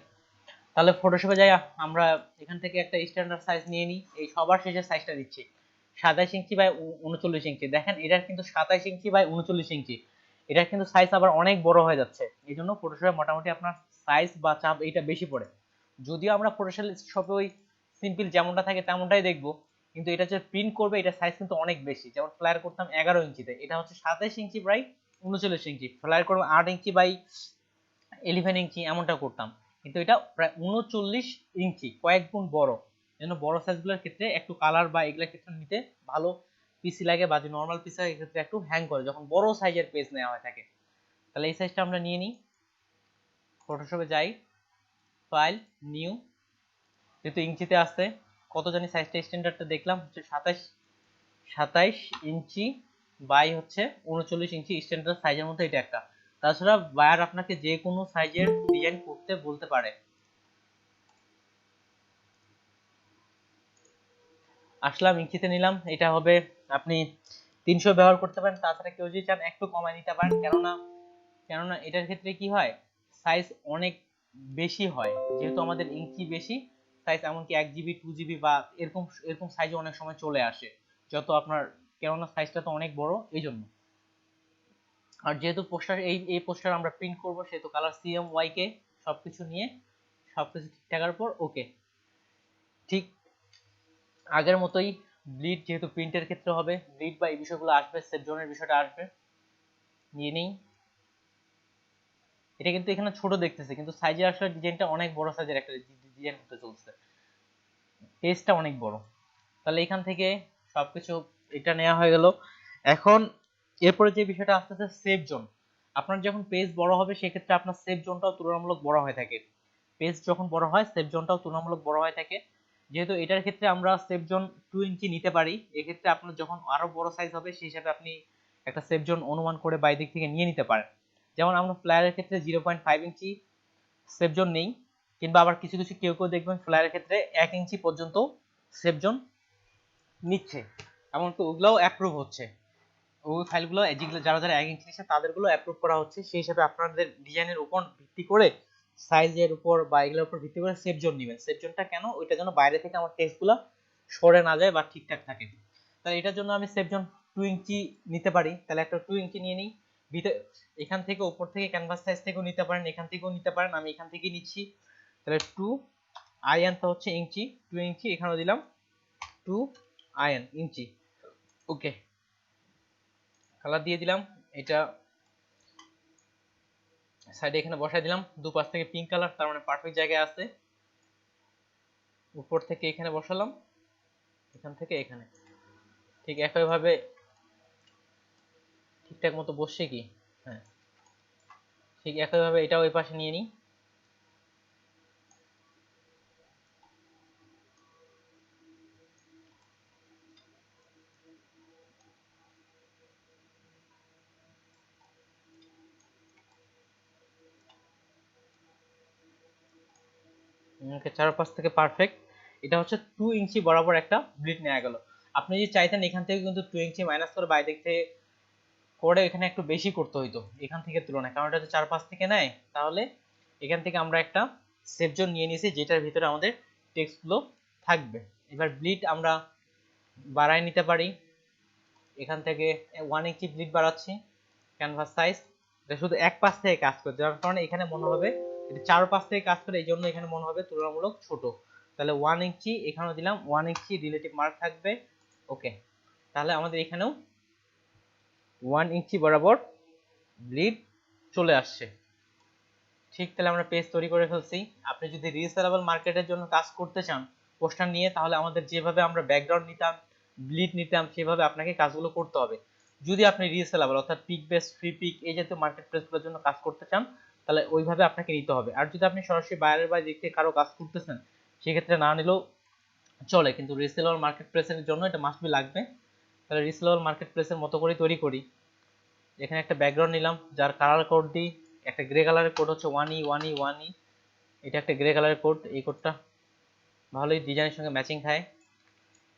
তাহলে ফটোশপে যাই। আমরা এখান থেকে একটা স্ট্যান্ডার্ড সাইজ নিয়ে নিই, এই সবার শেষে সাইজটা দিচ্ছি 27 ইঞ্চি বাই 39 ইঞ্চি। দেখেন এটার কিন্তু 27 ইঞ্চি বাই 39 ইঞ্চি, এটার কিন্তু সাইজ আবার অনেক বড় হয়ে যাচ্ছে। এই জন্য ফটোশপে মোটামুটি আপনার সাইজ বা চাপ এইটা বেশি পড়ে। যদিও আমরা ফটোশপে ওই সিম্পল যেমনটা থাকে তেমনটাই দেখবো, কিন্তু এটা যে প্রিন্ট করবে এটা সাইজ কিন্তু অনেক বেশি। যেমন ফ্লায়ার করতাম 11 ইঞ্চিতে, এটা হচ্ছে 27 ইঞ্চি বাই 39 ইঞ্চি। ফ্লায়ার করবো 8 ইঞ্চি বাই 11 ইঞ্চি, এমনটা করতাম। কিন্তু এটা প্রায় 39 ইঞ্চি, কয়েক গুণ বড়। জন্য বড় সাইজগুলোর ক্ষেত্রে একটু কালার বা এগুলোর ক্ষেত্রে নিতে ভালো পিসি লাগে, বা যে নর্মাল পিসি হয় এক্ষেত্রে একটু হ্যাং করে যখন বড় সাইজের পেজ নেওয়া হয়ে থাকে। তাহলে এই সাইজটা আমরা নিয়ে নিই, ফটোশপে যাই, ফাইল, নিউ। যেহেতু ইঞ্চিতে আসছে, কত জানি সাইজটা স্ট্যান্ডার্ডটা দেখলাম হচ্ছে 27 ইঞ্চি বাই হচ্ছে 39 ইঞ্চি, স্ট্যান্ডার্ড সাইজের মধ্যে এটা একটা। তাছাড়া বায়ার আপনাকে যে কোনো সাইজের ডিজাইন করতে বলতে পারে। আসলাম, ইঞ্চিতে নিলাম, এটা হবে আপনি 300 ব্যবহার করতে পারেন, তাছাড়া কেউ যদি চান একটু কমায় নিতে পারেন। কেননা এটার ক্ষেত্রে কি হয়, সাইজ অনেক বেশি হয়, যেহেতু আমাদের ইঞ্চি বেশি সাইজ, এমনকি 1 জিবি 2 জিবি বা এরকম এরকম সাইজে অনেক সময় চলে আসে যত আপনার, কেননা সাইজটা তো অনেক বড় এই জন্য। আর যেহেতু পোস্টার এই পোস্টার আমরা প্রিন্ট করব, সেহেতু কালার CMYK সবকিছু নিয়ে সবকিছু ঠিক থাকার পর ওকে, ঠিক আগের মতোই ব্লিড, যেহেতু প্রিন্টের ক্ষেত্রে হবে ব্লিড বা এই বিষয়গুলো আসবে, সেভ জোনের বিষয়টা আসবে, নিয়ে নেই। এটা কিন্তু এখানে ছোট দেখতেছে, কিন্তু সাইজে আসলে ডিজাইনটা অনেক বড় সাইজের একটা ডিজাইন হতে চলছে, পেজটা অনেক বড়। তাহলে এখান থেকে সবকিছু এটা নেওয়া হয়ে গেল। এখন এরপরে যে বিষয়টা আসতেছে সেভ জোন। আপনার যখন পেজ বড় হবে সেক্ষেত্রে আপনার সেভ জোনটাও তুলনামূলক বড় হয়ে থাকে। পেজ যখন বড় হয় সেভ জোনটাও তুলনামূলক বড় হয়ে থাকে। যেহেতু এটার ক্ষেত্রে আমরা সেভ জোন 2 ইঞ্চি নিতে পারি, এক্ষেত্রে আপনার যখন আরো বড় সাইজ হবে সেই হিসাবে আপনি একটা সেভ জোন অনুমান করে বাই দিক থেকে নিয়ে নিতে পারেন। যেমন আমরা ফ্লায়ারের ক্ষেত্রে 0.5 ইঞ্চি সেভ জোন নেই, কিংবা আবার কিছু কিছু কেউ দেখবেন ফ্লায়ারের ক্ষেত্রে 1 ইঞ্চি পর্যন্ত সেভ জোন নিচ্ছে, এমনকি ওগুলোও অ্যাপ্রুভ হচ্ছে। ওই ফাইলগুলো যেগুলো যারা যারা 1 ইঞ্চি নিচ্ছে তাদেরগুলো অ্যাপ্রুভ করা হচ্ছে। সেই হিসাবে আপনাদের ডিজাইনের উপর ভিত্তি করে, সাইজের উপর বা এগুলোর উপর ভিত্তি করে সেভ জোন নেবেন। সেভ জোনটা কেন, ওইটা যেন বাইরে থেকে আমার টেক্সটগুলো সরে না যায় বা ঠিকঠাক থাকে। তাহলে এটার জন্য আমি সেভ জোন 2 ইঞ্চি নিতে পারি, তাহলে একটা 2 ইঞ্চি নিয়ে নিই। ভিতরে এখান থেকে উপর থেকে ক্যানভাস সাইজ থেকেও নিতে পারেন, এখান থেকেও নিতে পারেন, আমি এখান থেকেই নিচ্ছি। তাহলে 2 আইএন তো হচ্ছে ইঞ্চি, 2 ইঞ্চি এখানেও দিলাম 2 আইএন ইঞ্চি। ওকে, কালার দিয়ে দিলাম। এটা সাইডে এখানে বসাই দিলাম, দুপাশ থেকে পিঙ্ক কালার, তার মানে পারফেক্ট জায়গায় আছে। উপর থেকে এখানে বসালাম, এখান থেকে এখানে ঠিক একইভাবে ঠিকঠাক মতো বসছে কি? হ্যাঁ, ঠিক একইভাবে এটাও ওই পাশে নিয়ে নিই। চারপাশ থেকে পারফেক্ট। এটা হচ্ছে 2 ইঞ্চি বরাবর একটা ব্লিড নেওয়া গেল। আপনি যদি চাইতেন এখান থেকে কিন্তু 2 ইঞ্চি মাইনাস করে বাইরে দিক থেকে করে এখানে একটু বেশি করতে হইতো এখান থেকে তুলনায়, কারণ এটা তো চারপাশ থেকে নেয়। তাহলে এখান থেকে আমরা একটা সেফ জোন নিয়ে নিয়েছি যেটার ভিতরে আমাদের টেক্সটগুলো থাকবে। এবার ব্লিড আমরা বাড়ায় নিতে পারি। এখান থেকে 1 ইঞ্চি ব্লিড বাড়াচ্ছি। ক্যানভাস সাইজ এটা শুধু এক পাশ থেকে কাজ করে, যার কারণে এখানে মনে হবে এটা চার পাশ থেকে কাজ করে, এই জন্য এখানে মনে হবে তুলনামূলক ছোট। তাহলে 1 ইঞ্চি এখানেও দিলাম, 1 ইঞ্চি রিলেটিভ মার্ক থাকবে। ওকে, তাহলে আমাদের এখানেও 1 ইঞ্চি বরাবর ব্লিড চলে আসছে। ঠিক, তাহলে আমরা পেজ তৈরি করে ফেলছি। আপনি যদি রিসেলেবল মার্কেটের জন্য কাজ করতে চান পোস্টার নিয়ে, তাহলে আমাদের যেভাবে আমরা ব্যাকগ্রাউন্ড নিতাম, ব্লিড নিতাম, সেভাবে আপনাকে কাজগুলো করতে হবে। যদি আপনি রিসেলেবল অর্থাৎ পিক বেস, ফ্রি পিক এই জাতীয় মার্কেট প্লেসগুলোর জন্য কাজ করতে চান, তাহলে ওইভাবে আপনাকে নিতে হবে। আর যদি আপনি সরাসরি বাইরের বা দিক থেকে কারো কাজ করতেছেন, সেক্ষেত্রে না নিলেও চলে, কিন্তু রিসেলেবল মার্কেট প্লেসের জন্য এটা মাস্ট বি লাগবে। তাহলে রিসেলেবল মার্কেট প্লেসের মতো করে তৈরি করি। এখানে একটা ব্যাকগ্রাউন্ড নিলাম, যার কালার কোড দিই, একটা গ্রে কালারের কোড হচ্ছে 1E1E1E। এটা একটা গ্রে কালারের কোড, এই কোডটা ভালোই ডিজাইনের সঙ্গে ম্যাচিং খায়।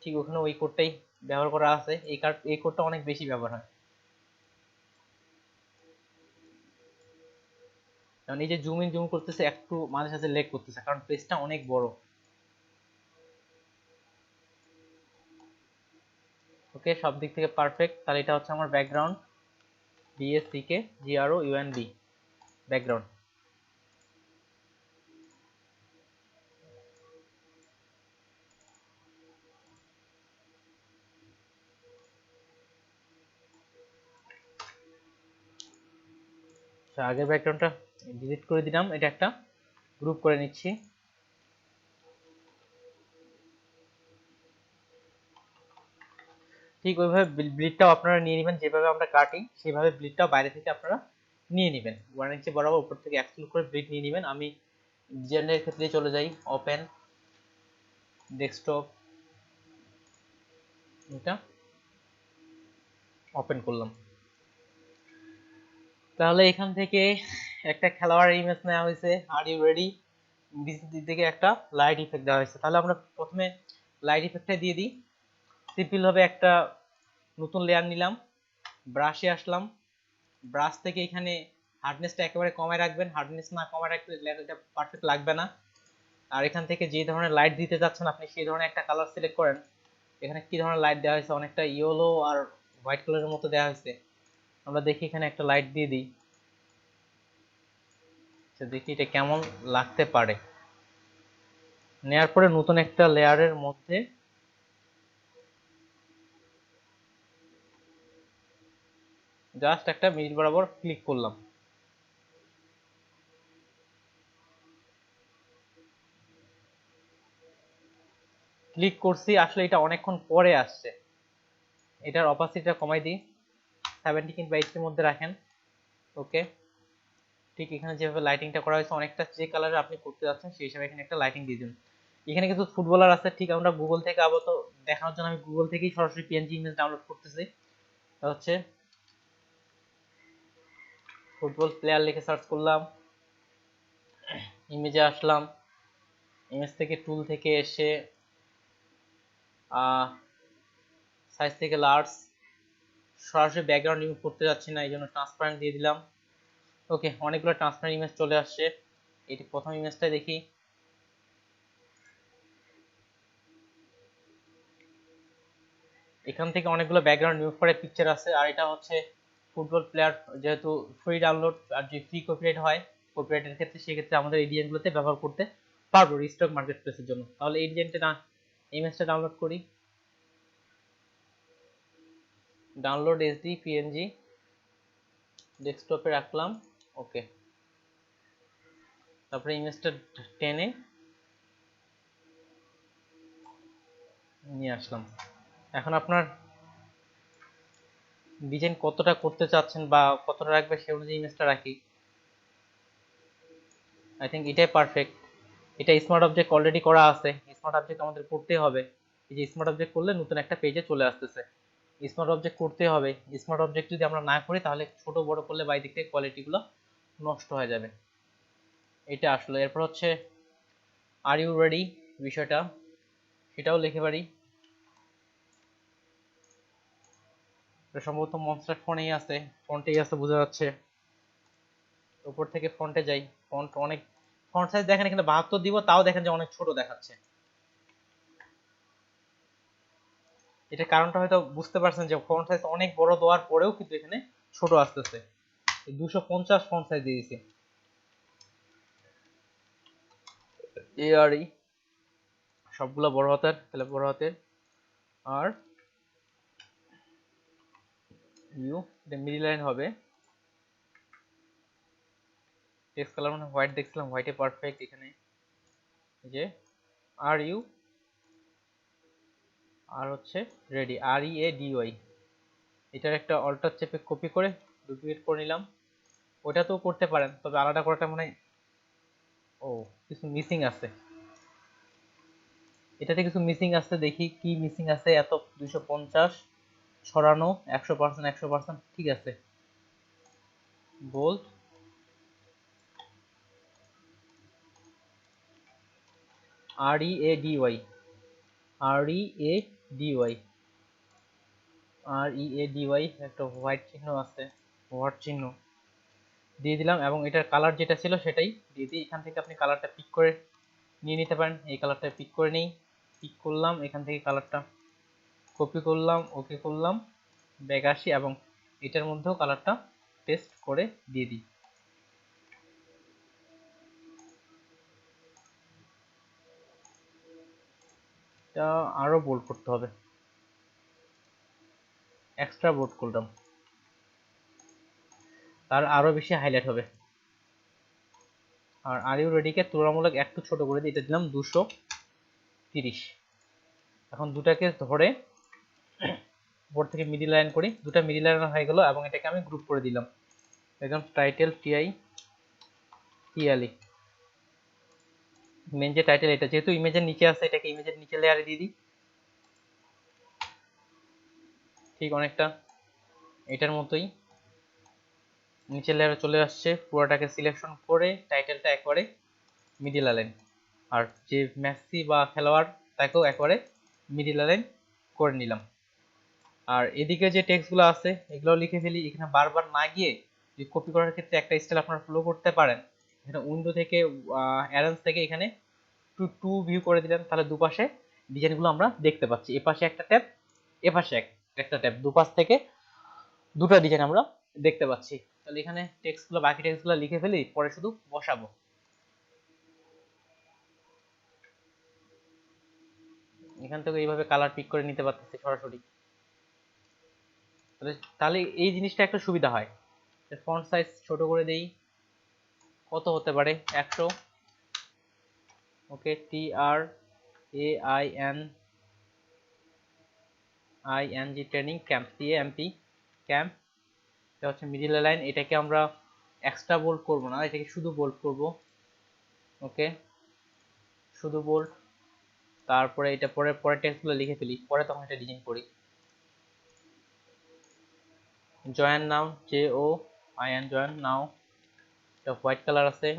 ঠিক ওখানে ওই কোডটাই ব্যবহার করা আছে। এই কোডটা অনেক বেশি ব্যবহার হয়, কারণ এই যে জুম ইন জুম করতেছে একটু মাঝে সাঝে লেগ করতেছে, কারণ পেজটা অনেক বড়। ওকে, সব দিক থেকে পারফেক্ট। তাহলে এটা হচ্ছে আমার ব্যাকগ্রাউন্ড, BACKGROUND ব্যাকগ্রাউন্ড। আগের ব্যাকগ্রাউন্ডটা ডিলিট করে দিলাম, এটা একটা গ্রুপ করে নিচ্ছি। ঠিক ওইভাবে ব্লিডটাও আপনারা নিয়ে নেবেন, যেভাবে আমরা কাটি সেভাবে ব্লিডটাও বাইরে থেকে আপনারা নিয়ে নেবেন। 1 ইঞ্চি বরাবর উপর থেকে এক্সট্রুড করে ব্লিড নিয়ে নেবেন। আমি ডিজাইনের ক্ষেত্রে চলে যাই, ওপেন ডেস্কটপ, এটা ওপেন করলাম। তাহলে এখান থেকে একটা খেলোয়াড়ের ইমেজ নেওয়া হয়েছে। Are you ready? দিক থেকে একটা লাইট ইফেক্ট দেওয়া হয়েছে। তাহলে আমরা প্রথমে লাইট ইফেক্টটা দিয়ে দিই। সিম্পল ভাবে একটা নতুন লেয়ার নিলাম, ব্রাশে আসলাম, ব্রাশ থেকে এখানে হার্ডনেসটা একেবারে কমায় রাখবেন। হার্ডনেস না কমায় রাখলে এটা পারফেক্ট লাগবে না। আর এখান থেকে যে ধরনের লাইট দিতে যাচ্ছেন আপনি সেই ধরনের একটা কালার সিলেক্ট করেন। এখানে কি ধরনের লাইট দেওয়া হয়েছে? অনেকটা ইয়েলো আর হোয়াইট কালারের মতো দেওয়া হয়েছে। আমরা দেখি এখানে একটা লাইট দিয়ে দিই, দেখি এটা কেমন লাগতে পারে। নেয়ার পরে নতুন একটা লেয়ারের মধ্যে জাস্ট একটা মিডিল বরাবর ক্লিক করলাম। ক্লিক করছি, আসলে এটা অনেকক্ষণ পরে আসছে। এটার অপাসিটিটা কমাই দিই, 70 কিংবা 80 এর মধ্যে রাখেন। ওকে, ঠিক এখানে যেভাবে লাইটিংটা করা হয়েছে অনেকটা যে কালারে আপনি করতে যাচ্ছেন সেই হিসাবে এখানে একটা লাইটিং দিয়ে দিন। এখানে কিছু ফুটবলার আছে, ঠিক আমরা গুগল থেকে আপাতত দেখানোর জন্য আমি গুগল থেকেই সরাসরি পিএনজি ইমেজ ডাউনলোড করতেছি। তা হচ্ছে ফুটবল প্লেয়ার লিখে সার্চ করলাম, ইমেজে আসলাম, ইমেজ থেকে টুল থেকে এসে সাইজ থেকে লার্জ, সরাসরি ব্যাকগ্রাউন্ড রিমুভ করতে যাচ্ছি না, এই জন্য ট্রান্সপারেন্ট দিয়ে দিলাম। ওকে, অনেকগুলো ট্রান্সপারেন্ট ইমেজ চলে আসছে। এটি প্রথম ইমেজটা দেখি। এখান থেকে অনেকগুলো ব্যাকগ্রাউন্ড রিমুভ করে পিকচার আছে। আর এটা হচ্ছে ফুটবল প্লেয়ার, যেহেতু ফ্রি ডাউনলোড, আর যদি ফ্রি কপিরাইট হয় কপিরাইটের ক্ষেত্রে, সেক্ষেত্রে আমাদের এই ডিজাইনগুলোতে ব্যবহার করতে পারবো রিস্টক মার্কেট প্লেসের জন্য। তাহলে এই ডিজাইনটা না, ইমেজটা ডাউনলোড করি, ডাউনলোড এসডি পিএনজি, ডেস্কটপে রাখলাম। ওকে, তারপরে ইমেজটা টেনে নিয়ে আসলাম। এখন আপনার ডিজাইন কতটা করতে চাচ্ছেন বা কতটা রাখবে সে অনুযায়ী ইমেজটা রাখি। আই থিঙ্ক এটাই পারফেক্ট। এটা স্মার্ট অবজেক্ট অলরেডি করা আছে, স্মার্ট অবজেক্ট আমাদের করতেই হবে। এই যে স্মার্ট অবজেক্ট করলে নতুন একটা পেজে চলে আসতেছে, স্মার্ট অবজেক্ট করতে হবে। স্মার্ট অবজেক্ট যদি আমরা না করি তাহলে ছোট বড় করলে বাই দিক থেকে কোয়ালিটিগুলো নষ্ট হয়ে যাবে। এটা আসলে এরপর হচ্ছে আর ইউ রেডি বিষয়টা, সেটাও লিখে পারি। এটা সম্ভবত মনস্টার ফোনেই আছে, ফন্টেই আছে বোঝা যাচ্ছে। উপর থেকে ফন্টে যাই, ফন্ট অনেক, ফন্ট সাইজ দেখেন এখানে 72 দিব, তাও দেখেন যে অনেক ছোট দেখাচ্ছে। এটার কারণটা হয়তো বুঝতে পারছেন যে ফন্ট সাইজ অনেক বড় দেওয়ার পরেও কিন্তু এখানে ছোট আসতেছে। 250 ফন্ট সাইজ দিয়ে দিয়েছি। এআরই সবগুলো বড় হাতের, তাহলে বড় হাতের আর ইউ, এটা মিডল লাইন হবে। টেক্সট কালার মানে হোয়াইট দেখছিলাম, হোয়াইটে পারফেক্ট। এখানে এই যে আর ইউ আর হচ্ছে ready, R E A D Y. এটার একটা অল্টার চেপে কপি করে ডুপ্লিকেট করে নিলাম। ওটাতেও করতে পারেন, তবে আলাদা করাটা মনে হয় ও কিছু মিসিং আছে, এটাতে কিছু মিসিং আছে। দেখি কি মিসিং আছে। এত 250 ছড়ানো 100%, 100% ঠিক আছে। Bold R E A D Y, R E A D Y, R E A D Y, একটা হোয়াইট চিহ্ন আছে, হোয়াইট চিহ্ন দিয়ে দিলাম। এবং এটার কালার যেটা ছিল সেটাই দিয়ে দিই। এখান থেকে আপনি কালারটা পিক করে নিয়ে নিতে পারেন। এই কালারটা পিক করে নিই, পিক করলাম এখান থেকে, কালারটা কপি করলাম, ওকে করলাম, ব্যাক আসি এবং এটার মধ্যেও কালারটা পেস্ট করে দিয়ে দিই। এটা আরো বোল্ড করতে হবে, এক্সট্রা বোল্ড করলাম, তার আরো বেশি হাইলাইট হবে। আর আর ইউ রেডিকে তুলনামূলক একটু ছোট করে দিই, এটা দিলাম 230। এখন দুটাকে ধরে উপর থেকে মিডিল লাইন করি, দুটা মিডিল লাইন হয়ে গেল এবং এটাকে আমি গ্রুপ করে দিলাম। একদম টাইটেল টিআই টিএলই, মেন যে টাইটেল, এটা যেহেতু ইমেজের নিচে আছে এটাকে ইমেজের নিচে লেয়ারে দিয়ে দিই। ঠিক অনেকটা এটার মতোই নিচের লেয়ারে চলে আসছে। পুরোটাকে সিলেকশন করে টাইটেলটা একবারে মিডিল লাইন, আর যে মেসি বা খেলোয়াড় তাকেও একবারে মিডিল লাইন করে নিলাম। আর এদিকে যে টেক্সটগুলো আছে এগুলো লিখে ফেলি। এখানে বারবার না গিয়ে যে কপি করার ক্ষেত্রে একটা স্টাইল আপনারা ফলো করতে পারেন। এখানে উইন্ডো থেকে অ্যারেঞ্জ থেকে এখানে টু ভিউ করে দিলেন, তাহলে দুপাশে ডিজাইনগুলো আমরা দেখতে পাচ্ছি। এপাশে একটা ট্যাব, এপাশে একটা ট্যাব, দুপাশ থেকে দুটো ডিজাইন আমরা দেখতে পাচ্ছি। তাহলে এখানে টেক্সটগুলো, বাকি টেক্সটগুলো লিখে ফেলি, পরে শুধু বসাবো। এখান থেকে এইভাবে কালার পিক করে নিতে পারতেছি সরাসরি। তাহলে এই জিনিসটা একটা সুবিধা হয়। ফন্ট সাইজ ছোট করে দেই, কত হতে পারে 100। Okay, T R A I N G training camp, C A M P camp. এটা হচ্ছে মিডিল লাইন, এটাকে আমরা এক্সট্রা বোল্ড করব না, এটাকে শুধু বোল্ড করব। ওকে, শুধু বোল্ড। তারপরে এটা পরে টেক্সটগুলো লিখে ফেলি, পরে তখন এটা ডিজাইন করি। Join now, J O I N, join now. এটা হোয়াইট কালার আছে,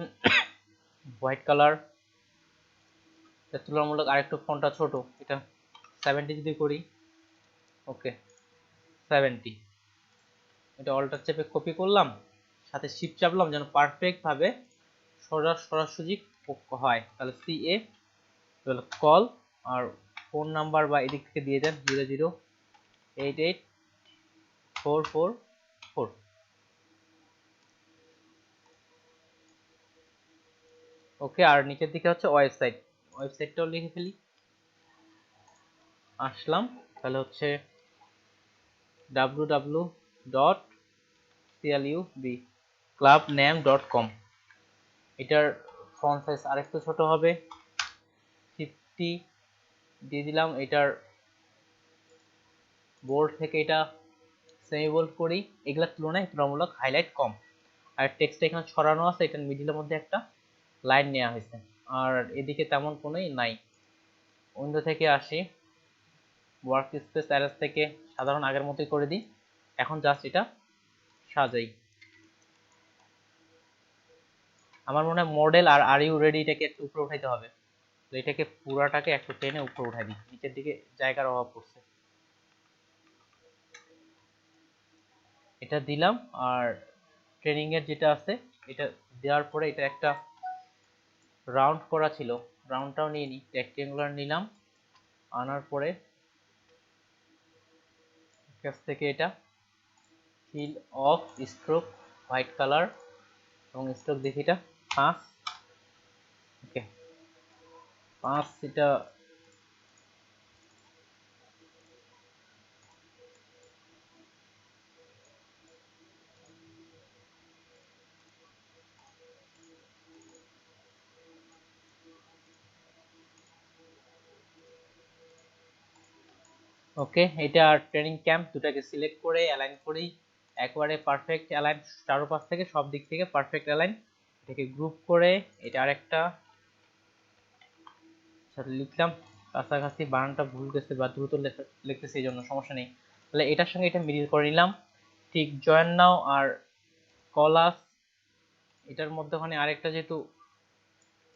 হোয়াইট কালার। এটা তুলনামূলক আরেকটু ফন্টটা ছোট, এটা 70 যদি করি। ওকে 70। এটা অল্টার চেপে কপি করলাম, সাথে শিফট চাপলাম যেন পারফেক্ট ভাবে সরাসরি হয়। তাহলে সি এ কল আর ফোন নাম্বার বা এদিক থেকে দিয়ে দেন 0088444। ওকে, আর নিচের দিকে হচ্ছে ওয়েবসাইটটাও লিখে ফেলি। আসলাম, তাহলে হচ্ছে www.clubname.com। এটার ফন্ট সাইজ আরেকটু ছোট হবে, 50 দিয়ে দিলাম। এটার বোল্ড থেকে এটা সেমি বোল্ড করি, এগুলোর তুলনায় তুলনামূলক হাইলাইট কম। আর টেক্সট এখানে ছড়ানো আছে, এটার মিডিলের মধ্যে একটা লাইন নেওয়া হয়েছে, আর এদিকে তেমন কোনোই নাই। উইন্ডো থেকে আসি, ওয়ার্ক স্পেস অ্যারেঞ্জ থেকে সাধারণ আগের মতোই করে দিই। এখন জাস্ট এটা সাজাই। আমার মনে হয় মডেল আর ইউ রেডি এটাকে একটু উপরে উঠাইতে হবে, তো এটাকে পুরাটাকে একটু টেনে উপরে উঠাই দিই, নিচের দিকে জায়গার অভাব পড়ছে। এটা দিলাম। আর ট্রেনিং এর যেটা আছে এটা দেওয়ার পরে এটা একটা রাউন্ড করা ছিল, রাউন্ডটাও নিয়ে নিই, রেক্টেঙ্গুলার নিলাম। আনার পরে কাছ থেকে এটা fill of stroke white colour এবং স্ট্রোক দেখি এটা 5, ওকে 5 এটা ওকে। এটা আর ট্রেনিং ক্যাম্প দুটাকে সিলেক্ট করে অ্যালাইন করি, একবারে পারফেক্ট অ্যালাইন, চারপাশ থেকে সব দিক থেকে পারফেক্ট অ্যালাইন। এটাকে গ্রুপ করে এটা আরেকটা লিখলাম, কাছাকাছি বানানটা ভুল গেছে বা দ্রুত লিখতেছি এই জন্য সমস্যা নেই। তাহলে এটার সঙ্গে এটা মিডিল করে নিলাম। ঠিক জয়েন নাও আর কলাস, এটার মধ্যখানে আরেকটা যেহেতু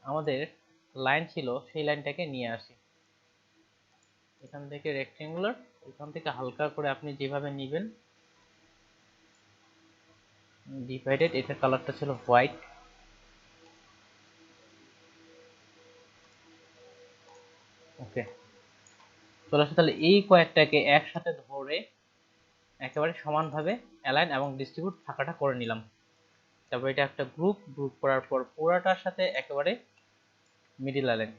আমাদের লাইন ছিল সেই লাইনটাকে নিয়ে আসি, এখান থেকে রেক্টেঙ্গুলার, এখান থেকে হালকা করে আপনি যেভাবে নেবেন ডিভাইডেড, এটার কালারটা ছিল হোয়াইট। ওকে চলে আসে। তাহলে এই কয়েকটাকে একসাথে ধরে একেবারে সমানভাবে অ্যালাইন এবং ডিস্ট্রিবিউট ফাঁকাটা করে নিলাম। তারপর এটা একটা গ্রুপ, গ্রুপ করার পর পুরাটার সাথে একেবারে মিডিল অ্যালাইন।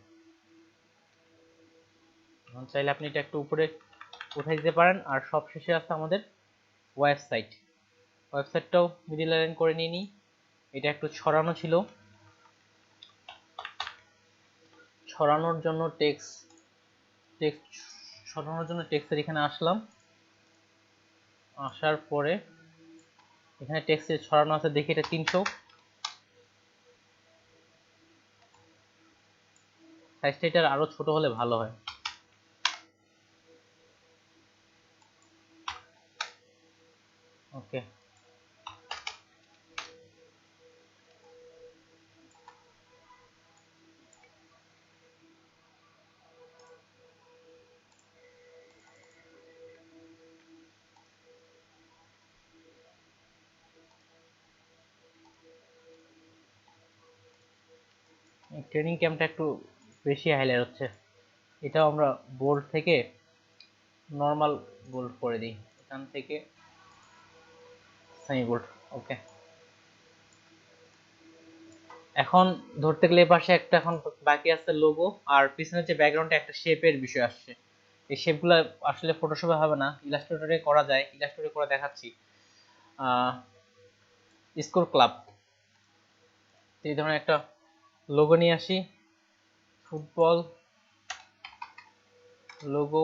এখন চাইলে আপনি এটা একটু উপরে উঠাই দিতে পারেন। আর সব শেষে আছে আমাদের ওয়েবসাইট, ওয়েবসাইটটাও মিডিল অ্যালাইন করে নিয়ে নিই। এটা একটু ছড়ানো ছিল, ছড়ানোর জন্য টেক্সট ছড়ানোর জন্য টেক্সটের এখানে আসলাম। আসার পরে এখানে টেক্সটে ছড়ানো আছে, দেখি এটা 300, সাইজটা এটার আরো ছোট হলে ভালো হয়। ওকে ট্রেনিং ক্যাম্পটা একটু বেশি হাইলাইট হচ্ছে, এটাও আমরা বোল্ড থেকে নর্মাল বোল্ড করে দিই, এখান থেকে সেমি বোল্ড। ওকে এখন ধরতে গেলে পাশে একটা এখন বাকি আছে লোগো, আর পিছনের যে ব্যাকগ্রাউন্ডে একটা শেপের বিষয় আসছে। এই শেপগুলো আসলে ফটোশপে হবে না, ইলাস্ট্রেটরে করা যায়, ইলাস্ট্রেটরে করে দেখাচ্ছি। স্কোর ক্লাব এই ধরনের একটা লোগো নিয়ে আসি, ফুটবল লোগো,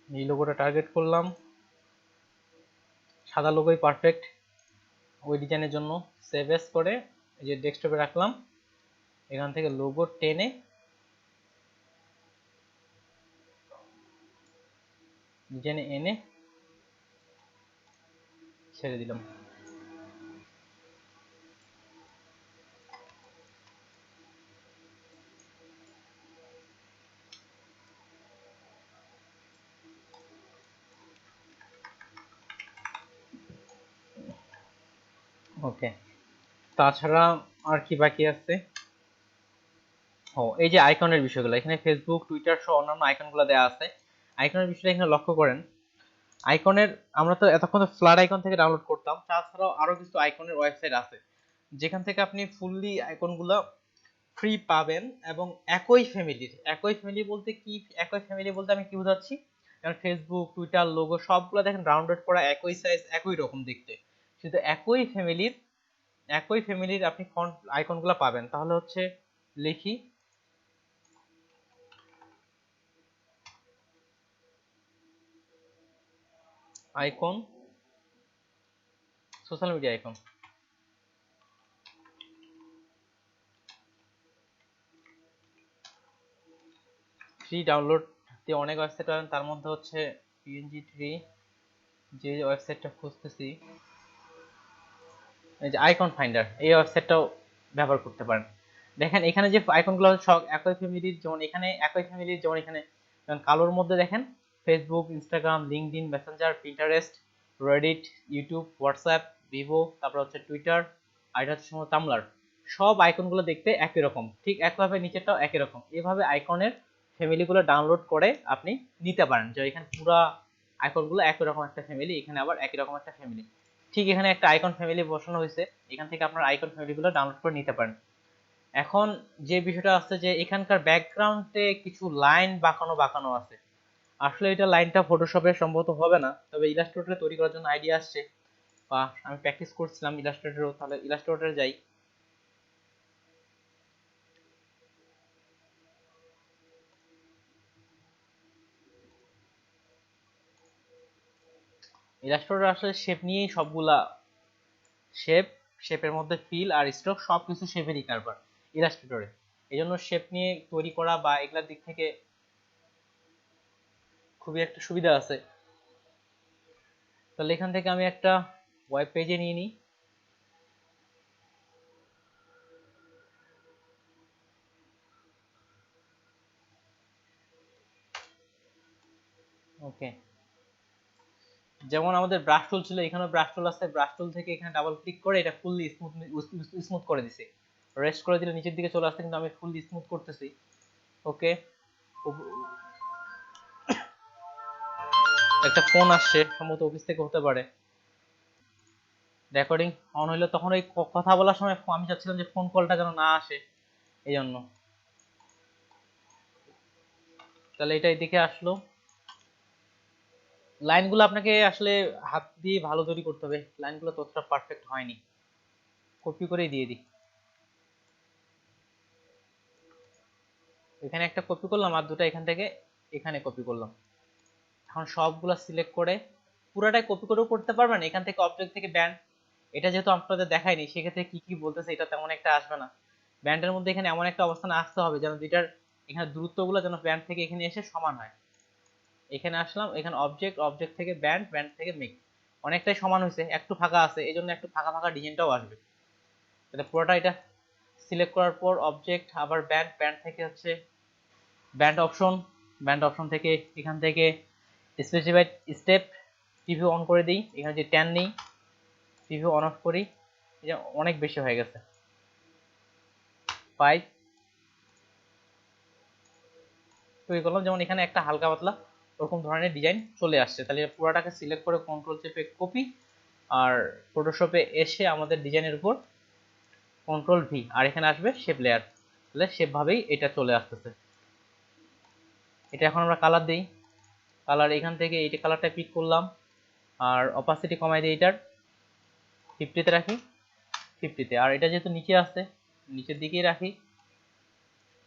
এই লোগোটা টার্গেট করলাম, সাদা লোগোই পারফেক্ট ওই ডিজাইনের জন্য। সেভ এস করে এই যে ডেস্কটপে রাখলাম, এখান থেকে লোগো টেনে ডিজাইনে এনে ছেড়ে দিলাম। ওকে তাছাড়া আর কি বাকি আছে? ও এই যে আইকনের বিষয়গুলো, এখানে ফেসবুক টুইটার সহ অন্যান্য আইকনগুলো দেওয়া আছে। আইকনের বিষয়টা এখানে লক্ষ্য করেন, আইকনের আমরা তো এতক্ষণ ফ্ল্যাট আইকন থেকে ডাউনলোড করতাম, তাছাড়াও আরো কিছু আইকনের ওয়েবসাইট আছে যেখান থেকে আপনি ফুললি আইকনগুলো ফ্রি পাবেন এবং একই ফ্যামিলি বলতে কি, একই ফ্যামিলি বলতে আমি কি বোঝাচ্ছি, যেমন ফেসবুক, টুইটার লোগো সবগুলো দেখেন রাউন্ডেড করা, একই সাইজ, একই রকম দেখতে, শুধু একই ফ্যামিলির আপনি ফন্ট আইকনগুলো পাবেন। তাহলে হচ্ছে লিখি icon, social media icon. Free download দিয়ে অনেক ওয়েবসাইট পাবেন, তার মধ্যে হচ্ছে পিএনজি ট্রি, যে ওয়েবসাইটটা খুঁজতেছি, এই যে আইকন ফাইন্ডার, এই ওয়েবসাইটটাও ব্যবহার করতে পারেন। দেখেন এখানে যে আইকনগুলো সব একই ফ্যামিলির, যেমন এখানে একই ফ্যামিলির, যেমন এখানে কালোর মধ্যে দেখেন Facebook, Instagram, LinkedIn, Messenger, Pinterest, Reddit, YouTube, WhatsApp, Vivo, তারপর হচ্ছে টুইটার, আর এটা হচ্ছে তামলার। সব আইকনগুলো দেখতে একই রকম, ঠিক একইভাবে নিচেরটাও একই রকম। এভাবে আইকনের ফ্যামিলিগুলো ডাউনলোড করে আপনি নিতে পারেন, যে এখানে পুরো আইকনগুলো একই রকম একটা ফ্যামিলি, এখানে আবার একই রকম একটা ফ্যামিলি। ঠিক এখানে একটা আইকন ফ্যামিলি বসানো হয়েছে, এখান থেকে আপনার আইকন ফ্যামিলিগুলো ডাউনলোড করে নিতে পারেন। এখন যে বিষয়টা আছে যে এখানকার ব্যাকগ্রাউন্ডে কিছু লাইন বাঁকানো বাঁকানো আছে, আসলে এটা লাইনটা ফটোশপে সম্ভবত হবে না, তবে ইলাস্ট্রেটরে তৈরি করার জন্য আইডিয়া আসছে, বা আমি প্র্যাকটিস করছিলাম ইলাস্ট্রেটরও। তাহলে ইলাস্ট্রেটরে যাই, ইলাস্ট্রেটর আসলে শেপ নিয়েই সবগুলা, শেপের মধ্যে ফিল আর স্ট্রোক সবকিছু শেপেরই কারবার ইলাস্ট্রেটরে। এই জন্য শেপ নিয়ে তৈরি করা বা এগুলার দিক থেকে খুবই একটা সুবিধা আছে। তাহলে এখান থেকে আমি একটা ওয়েব পেজে নিয়ে নিই। ওকে, যেমন আমাদের ব্রাশ টুল ছিল, এখানে ব্রাশ টুল আছে, ব্রাশ টুল থেকে এখানে ডাবল ক্লিক করে এটা ফুললি স্মুথ করে দিছি। রেস্ট করে দিলে নিচের দিকে চলে আসছে, কিন্তু আমি ফুললি স্মুথ করতেছি। ওকে, একটা ফোন আসছে, সম্ভবত অফিস থেকে হতে পারে। রেকর্ডিং অন হইলো, তখন ওই কথা বলার সময় আমি চাচ্ছিলাম যে ফোন কলটা যেন না আসে, এই জন্য। তাহলে এটা এদিকে আসলো। লাইনগুলো আপনাকে আসলে হাত দিয়ে ভালো তৈরি করতে হবে, লাইনগুলো ততটা পারফেক্ট হয়নি। কপি করেই দিয়ে দিই, এখানে একটা কপি করলাম আর দুটো এখান থেকে এখানে কপি করলাম। এখন সবগুলো সিলেক্ট করে, পুরাটাই কপি করেও করতে পারবেন, এখান থেকে অবজেক্ট থেকে ব্যান্ড, এটা যেহেতু আপনাদের দেখায়নি সেক্ষেত্রে কি কি বলতেছে এটা তেমন একটা আসবে না। ব্যান্ডের মধ্যে এখানে এমন একটা অবস্থানে আসতে হবে যেন দুইটার এখানে দূরত্বগুলো যেন ব্যান্ড থেকে এখানে এসে সমান হয়। এখানে আসলাম, এখানে অবজেক্ট থেকে ব্যান্ড থেকে মেক, অনেকটাই সমান হয়েছে, একটু ফাঁকা আছে, এই জন্য একটু ফাঁকা ফাঁকা ডিজাইনটাও আসবে। তাহলে পুরোটা এটা সিলেক্ট করার পর অবজেক্ট, আবার ব্যান্ড থেকে হচ্ছে ব্যান্ড অপশন থেকে এখান থেকে স্পেসিফাইড স্টেপ প্রিভিউ অন করে দিই, এখানে যে 10 নেই, প্রিভিউ অন অফ করি, এটা অনেক বেশি হয়ে গেছে, 5 তৈরি করলাম। যেমন এখানে একটা হালকা পাতলা ওরকম ধরনের ডিজাইন চলে আসছে। তাহলে পুরোটাকে সিলেক্ট করে কন্ট্রোল চেপে কপি, আর ফটোশপে এসে আমাদের ডিজাইনের উপর কন্ট্রোল ভি, আর এখানে আসবে শেপ লেয়ার, তাহলে শেপ ভাবেই এটা চলে আসতেছে। এটা এখন আমরা কালার দিই, কালার এখান থেকে এইটা কালারটা পিক করলাম, আর অপাসিটি কমাই দিই, এটার 50 তে রাখি, 50 তে। আর এটা যেহেতু নিচে আছে নিচের দিকেই রাখি,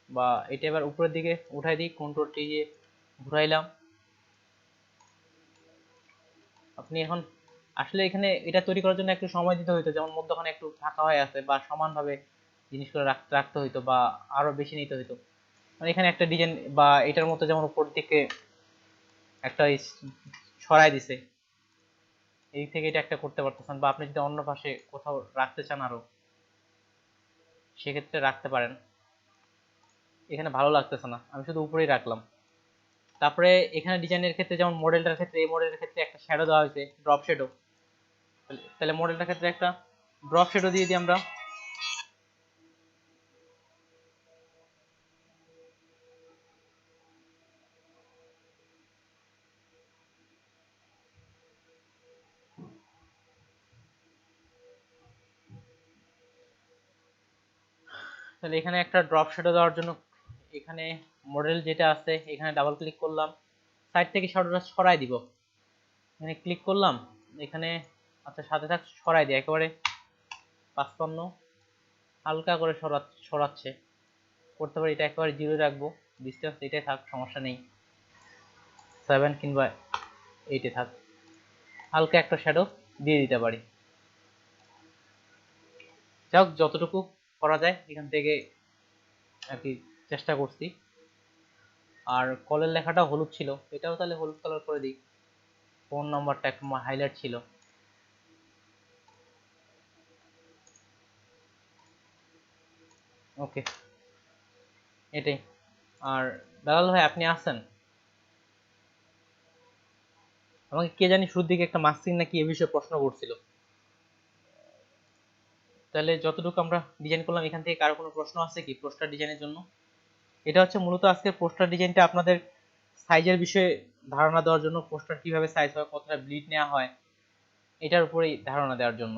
বা এটা এবার উপরের দিকে উঠাই দিই, কন্ট্রোল টি দিয়ে ঘুরাইলাম। আপনি এখন আসলে এখানে এটা তৈরি করার জন্য একটু সময় দিতে হইতো, যেমন মধ্যখানে একটু ফাঁকা হয়ে আছে, বা সমানভাবে জিনিসগুলো রাখতে হইতো, বা আরো বেশি নিতে হইতো। মানে এখানে একটা ডিজাইন বা এটার মতো যেমন উপর দিকে একটা সরাই দিছে, এই থেকে এটা একটা করতে পারতেছেন, বা আপনি যদি অন্য পাশে কোথাও রাখতে চান আরো, সেক্ষেত্রে রাখতে পারেন। এখানে ভালো লাগতেছে না, আমি শুধু উপরেই রাখলাম। তারপরে এখানে ডিজাইনের ক্ষেত্রে, যেমন মডেলটার ক্ষেত্রে, এই মডেলের ক্ষেত্রে একটা শ্যাডো দেওয়া হয়েছে, ড্রপ শ্যাডো। তাহলে মডেলটার ক্ষেত্রে একটা ড্রপ শ্যাডো দিয়ে দিই আমরা। তাহলে এখানে একটা ড্রপ শ্যাডো দেওয়ার জন্য এখানে মডেল যেটা আছে এখানে ডাবল ক্লিক করলাম, সাইড থেকে শ্যাডোটা সরাই দিব। এখানে ক্লিক করলাম, এখানে আচ্ছা সাথে থাক সরাই দিই একেবারে 55 হালকা করে সরাচ্ছে করতে পারি। এটা একেবারে 0 রাখবো, ডিসটেন্স এটাই থাক, সমস্যা নেই। 7 কিংবা 8 থাক, হালকা একটা শ্যাডো দিয়ে দিতে পারি। যাক যতটুকু করা যায় এখান থেকে আর কি চেষ্টা করছি। আর কলের লেখাটা হলুদ ছিল, এটাও তাহলে হলুদ কালার করে দিই। ফোন নাম্বারটা একটু হাইলাইট ছিল। ওকে, এটাই। আর বেলাল ভাই আপনি আছেন? আমাকে কে জানি শুরুর দিকে একটা মাস্কিং নাকি এ বিষয়ে প্রশ্ন করছিল। তাহলে যতটুকু আমরা ডিজাইন করলাম এখান থেকে কারো কোনো প্রশ্ন আছে কি পোস্টার ডিজাইনের জন্য? এটা হচ্ছে মূলত আজকের পোস্টার ডিজাইনটা আপনাদের সাইজের বিষয়ে ধারণা দেওয়ার জন্য, পোস্টার কিভাবে সাইজ হয়, কতটা ব্লিড নেওয়া হয়, এটার উপরেই ধারণা দেওয়ার জন্য।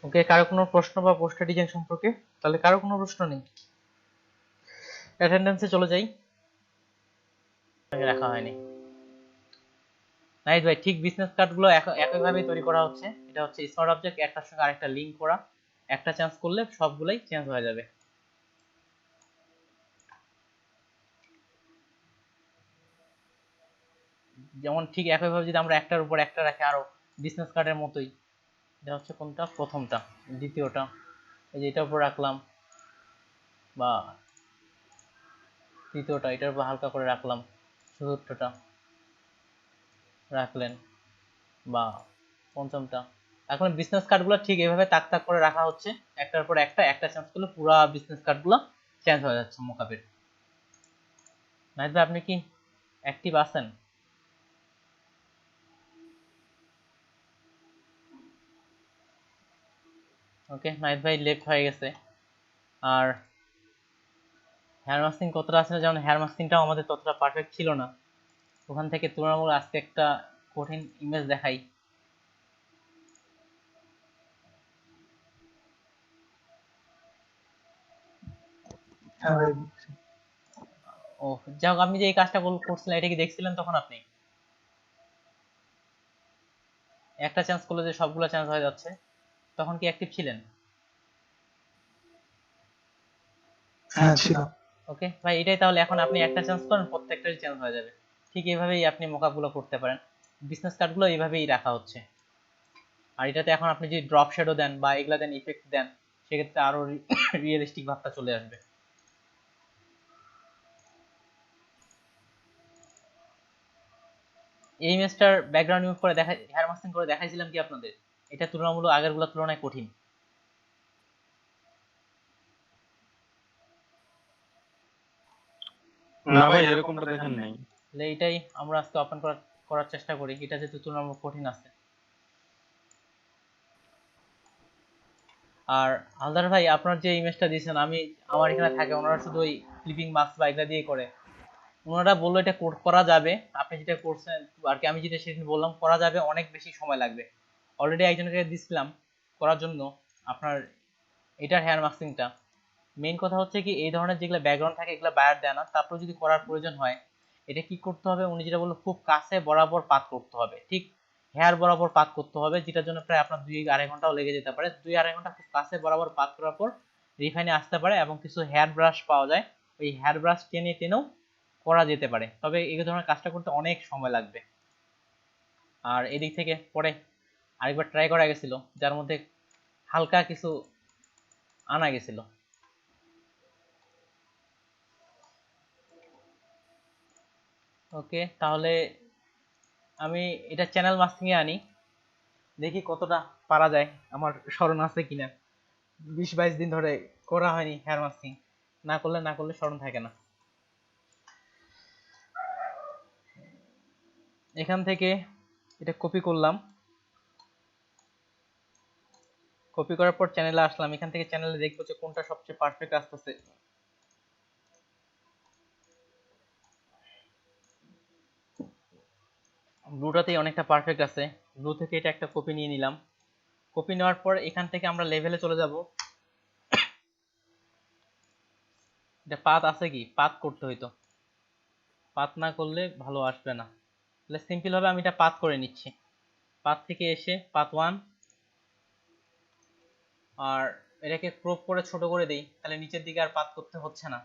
ওকে, কারো কোনো প্রশ্ন বা পোস্টার ডিজাইন সম্পর্কে? তাহলে কারো কোনো প্রশ্ন নেই, অ্যাটেন্ডেন্সে চলে যাই। রাখা হয়নি। নাইস ভাই, ঠিক বিজনেস কার্ডগুলো একইভাবেই তৈরি করা হচ্ছে। এটা হচ্ছে স্মার্ট অবজেক্ট, একটার সঙ্গে আরেকটা লিংক করা, একটা চেঞ্জ করলে সবগুলাই চেঞ্জ হয়ে যাবে। যেমন ঠিক একইভাবে যদি আমরা একটার উপর একটা রাখি, আরো বিজনেস কার্ডের মতোই। এটা হচ্ছে কোনটা, প্রথমটা, দ্বিতীয়টা, এই যে এটার উপর রাখলাম, বা তৃতীয়টা এটার উপর হালকা করে রাখলাম, চতুর্থটা রাখলেন, বা পঞ্চমটা। এখন বিজনেস কার্ডগুলো ঠিক এইভাবে তাক তাক করে রাখা হচ্ছে, একটার পর একটা, একটা চেঞ্জ করলে পুরো বিজনেস কার্ডগুলো চেঞ্জ হয়ে যাচ্ছে মোকাবের। নাহিদ ভাই আপনি কি অ্যাক্টিভ আছেন? ওকে, নাহিদ ভাই লেফট হয়ে গেছে। আর হেয়ার মাস্কিং কতটা আছে, যেমন হেয়ার মাস্কিংটাও আমাদের ততটা পারফেক্ট ছিল না, ওখান থেকে তুলনামূলক আজকে একটা কঠিন ইমেজ দেখাই। ও যাক, আমি যে এই কাজটা করছিলাম এটা কি দেখছিলেন তখন আপনি? একটা চেঞ্জ করলে যে সবগুলো চেঞ্জ হয়ে যাচ্ছে, তখন কি অ্যাক্টিভ ছিলেন? হ্যাঁ ছিল। ওকে ভাই, এটাই তাহলে। এখন আপনি একটা চেঞ্জ করেন, প্রত্যেকটাই চেঞ্জ হয়ে যাবে। ঠিক এইভাবেই আপনি মোকাপগুলো করতে পারেন। বিজনেস কার্ডগুলো এইভাবেই রাখা হচ্ছে। আর এটাতে এখন আপনি যদি ড্রপ শ্যাডো দেন বা এগুলা দেন, ইফেক্ট দেন, সেক্ষেত্রে আরো রিয়েলিস্টিক ভাবটা চলে আসবে। এই ইমেজটার ব্যাকগ্রাউন্ড রিমুভ করে দেখা, হেয়ার মাস্কিং করে দেখাইছিলাম কি আপনাদের? এটা তুলনামূলক আগেরগুলোর তুলনায় কঠিন। না ভাই, এরকমটা দেখেন নাই। তাহলে এটাই আমরা আজকে ওপেন করার চেষ্টা করি, এটা যেহেতু তুলনামূলক কঠিন আছে। আর হালদার ভাই আপনার যে ইমেজটা দিয়েছেন, আমি আমার এখানে থাকে, ওনারা শুধু ওই ক্লিপিং মাস্ক বা এগুলা দিয়ে করে। ওনারা বললো এটা করা যাবে, আপনি যেটা করছেন আর কি, আমি যেটা সেদিন বললাম করা যাবে, অনেক বেশি সময় লাগবে। অলরেডি একজনকে দিছিলাম করার জন্য আপনার এটার হেয়ার মাস্কিংটা। মেইন কথা হচ্ছে কি, এই ধরনের যেগুলো ব্যাকগ্রাউন্ড থাকে এগুলো বায়ার দেয় না, তারপর যদি করার প্রয়োজন হয় এটা কি করতে হবে, উনি যেটা বললো খুব কাছে বরাবর পাত করতে হবে, ঠিক হেয়ার বরাবর পাত করতে হবে, যেটার জন্য প্রায় আপনার 2-2.5 ঘন্টাও লেগে যেতে পারে। 2-2.5 ঘন্টা খুব কাছে বরাবর পাত করার পর রিফাইনে আসতে পারে, এবং কিছু হেয়ার ব্রাশ পাওয়া যায়, ওই হেয়ার ব্রাশ টেনে টেনেও করা যেতে পারে। তবে এই ধরনের কাজটা করতে অনেক সময় লাগবে। আর এদিক থেকে পরে আরেকবার ট্রাই করা গেছিল, যার মধ্যে হালকা কিছু আনা গেছিল। ওকে, তাহলে আমি এটা চ্যানেল মাস্কিং এ আনি, দেখি কতটা পারা যায়। আমার স্মরণ আছে কিনা, 20-22 দিন ধরে করা হয়নি হেয়ার মাস্কিং, না করলে স্মরণ থাকে না। এখান থেকে এটা কপি করলাম, কপি করার পর চ্যানেলে আসলাম, এখান থেকে চ্যানেলে দেখবো যে কোনটা সবচেয়ে পারফেক্ট আসতেছে। ব্লুটাতেই অনেকটা পারফেক্ট আছে। ব্লু থেকে এটা একটা কপি নিয়ে নিলাম। কপি নেওয়ার পর এখান থেকে আমরা লেভেলে চলে যাব। এটা পাথ আছে কি, পাথ করতে হইতো, পাথ না করলে ভালো আসবে না। তাহলে সিম্পল ভাবে আমি এটা পাথ করে নিচ্ছি। পাথ থেকে এসে পাথ 1, আর এটাকে ক্রপ করে ছোট করে দেই, তাহলে নিচের দিকে আর পাথ করতে হচ্ছে না,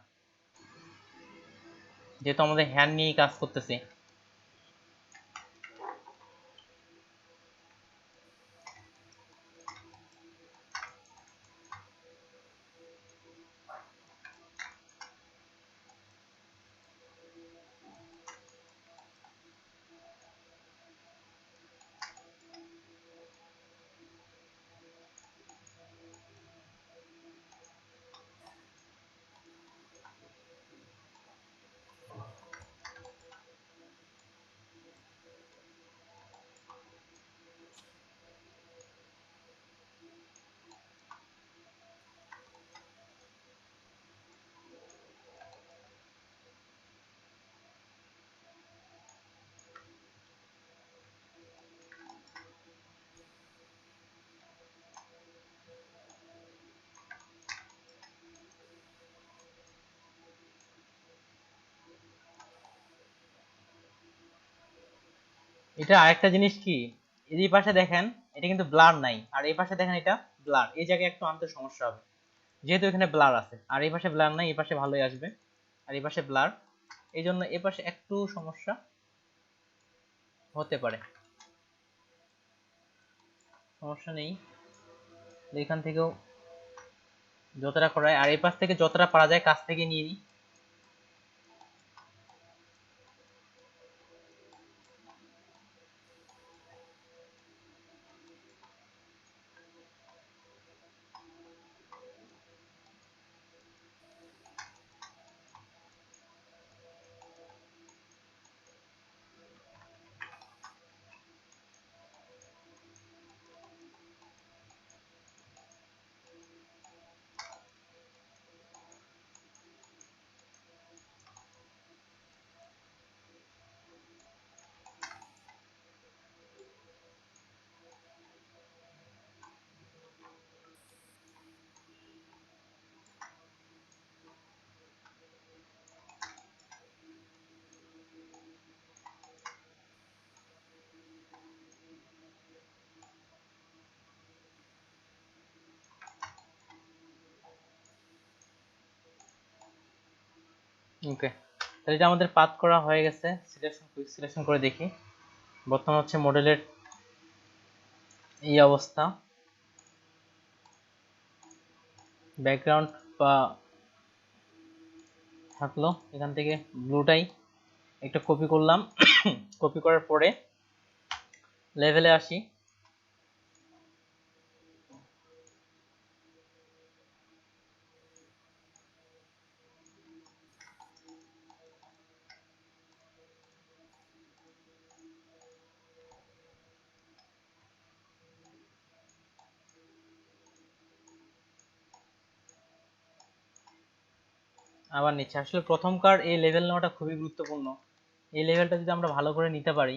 যেহেতু আমাদের হ্যান্ড নিয়েই কাজ করতেছি। এটা আরেকটা জিনিস কি, এই পাশে দেখেন এটা কিন্তু ব্লার নাই, আর এই পাশে দেখেন এটা ব্লার, এই জায়গায় একটু আনতে সমস্যা হবে, যেহেতু এখানে ব্লার আছে। আর এই পাশে ব্লার নাই, এই পাশে ভালোই আসবে, আর এই পাশে ব্লার, এই জন্য এই পাশে একটু সমস্যা হতে পারে। সমস্যা নেই, এখান থেকেও যতটা করায়, আর এই পাশ থেকে যতটা পারা যায় কাছ থেকে নিয়ে নিই। ওকে, তাহলে এটা আমাদের পাথ করা হয়ে গেছে। সিলেকশন করে দেখি, বর্তমান হচ্ছে মডেলের এই অবস্থা। ব্যাকগ্রাউন্ড বা থাকলো, এখান থেকে ব্লুটাই একটা কপি করলাম। কপি করার পরে লেভেলে আসি। আবার নিচ্ছে, আসলে প্রথমকার এই লেভেল নেওয়াটা খুবই গুরুত্বপূর্ণ। এই লেভেলটা যদি আমরা ভালো করে নিতে পারি,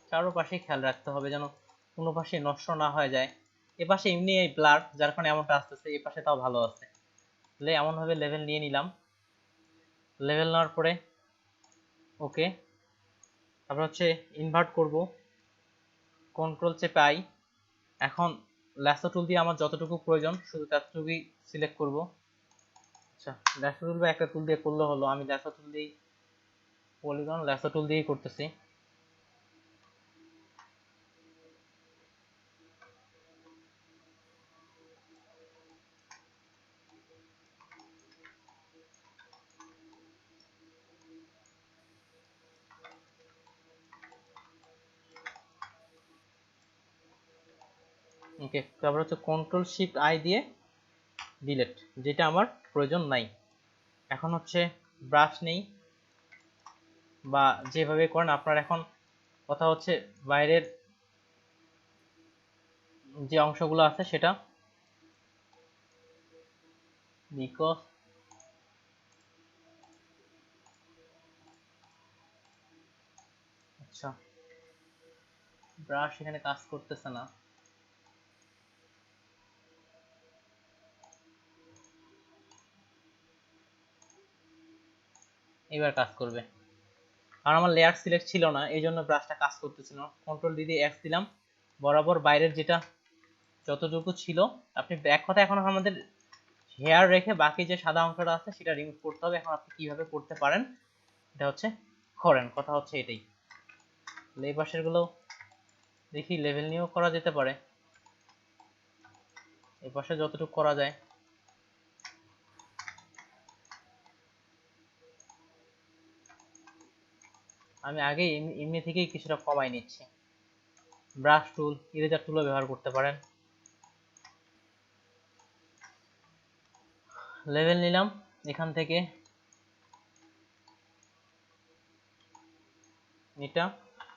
চারোপাশে খেয়াল রাখতে হবে যেন কোনো পাশে নষ্ট না হয়ে যায়। এ পাশে এমনি এই ব্লার, যার কারণে এমনটা আসতেছে, এই পাশে তাও ভালো আছে। তাহলে এমন ভাবে লেভেল নিয়ে নিলাম। লেভেল নেওয়ার পরে ওকে, তারপর হচ্ছে ইনভার্ট করব, কন্ট্রোল চেপে আই। এখন ল্যাসো টুল দিয়ে আমার যতটুকু প্রয়োজন শুধু ততটুকুই সিলেক্ট করব। আচ্ছা, ল্যাসো টুল বা একটা টুল দিয়ে করলে হলো, আমি ল্যাসো টুল দিয়েই, পলিগন ল্যাসো টুল দিয়েই করতেছি। ওকে, তারপর হচ্ছে কন্ট্রোল শিফট আই দিয়ে ডিলিট, যেটা আমার প্রয়োজন নাই। এখন হচ্ছে ব্রাশ নেই বা যেভাবে করেন আপনার। এখন কথা হচ্ছে বাইরের যে অংশগুলো আছে সেটা বিকজ আচ্ছা ব্রাশ এখানে কাজ করতেছে না। এবার কাজ করবে, কারণ আমার লেয়ার সিলেক্ট ছিল না, এই জন্য ব্রাশটা কাজ করতেছিল না। কন্ট্রোল ডি দিয়ে এক্স দিলাম, বরাবর বাইরের যেটা যতটুকু ছিল, আপনি এক কথা এখন আমাদের হেয়ার রেখে বাকি যে সাদা অংশটা আছে সেটা রিমুভ করতে হবে। এখন আপনি কিভাবে করতে পারেন এটা হচ্ছে করেন, কথা হচ্ছে এটাই। এই পাশের গুলো দেখি লেভেল নিয়েও করা যেতে পারে, এই পাশে যতটুকু করা যায়। আমি আগে এমনি থেকেই কিছুটা কমাই নিচ্ছি। ব্রাশ টুল, ইরেজার টুলও ব্যবহার করতে পারেন। লেভেল নিলাম, এখান থেকে এটা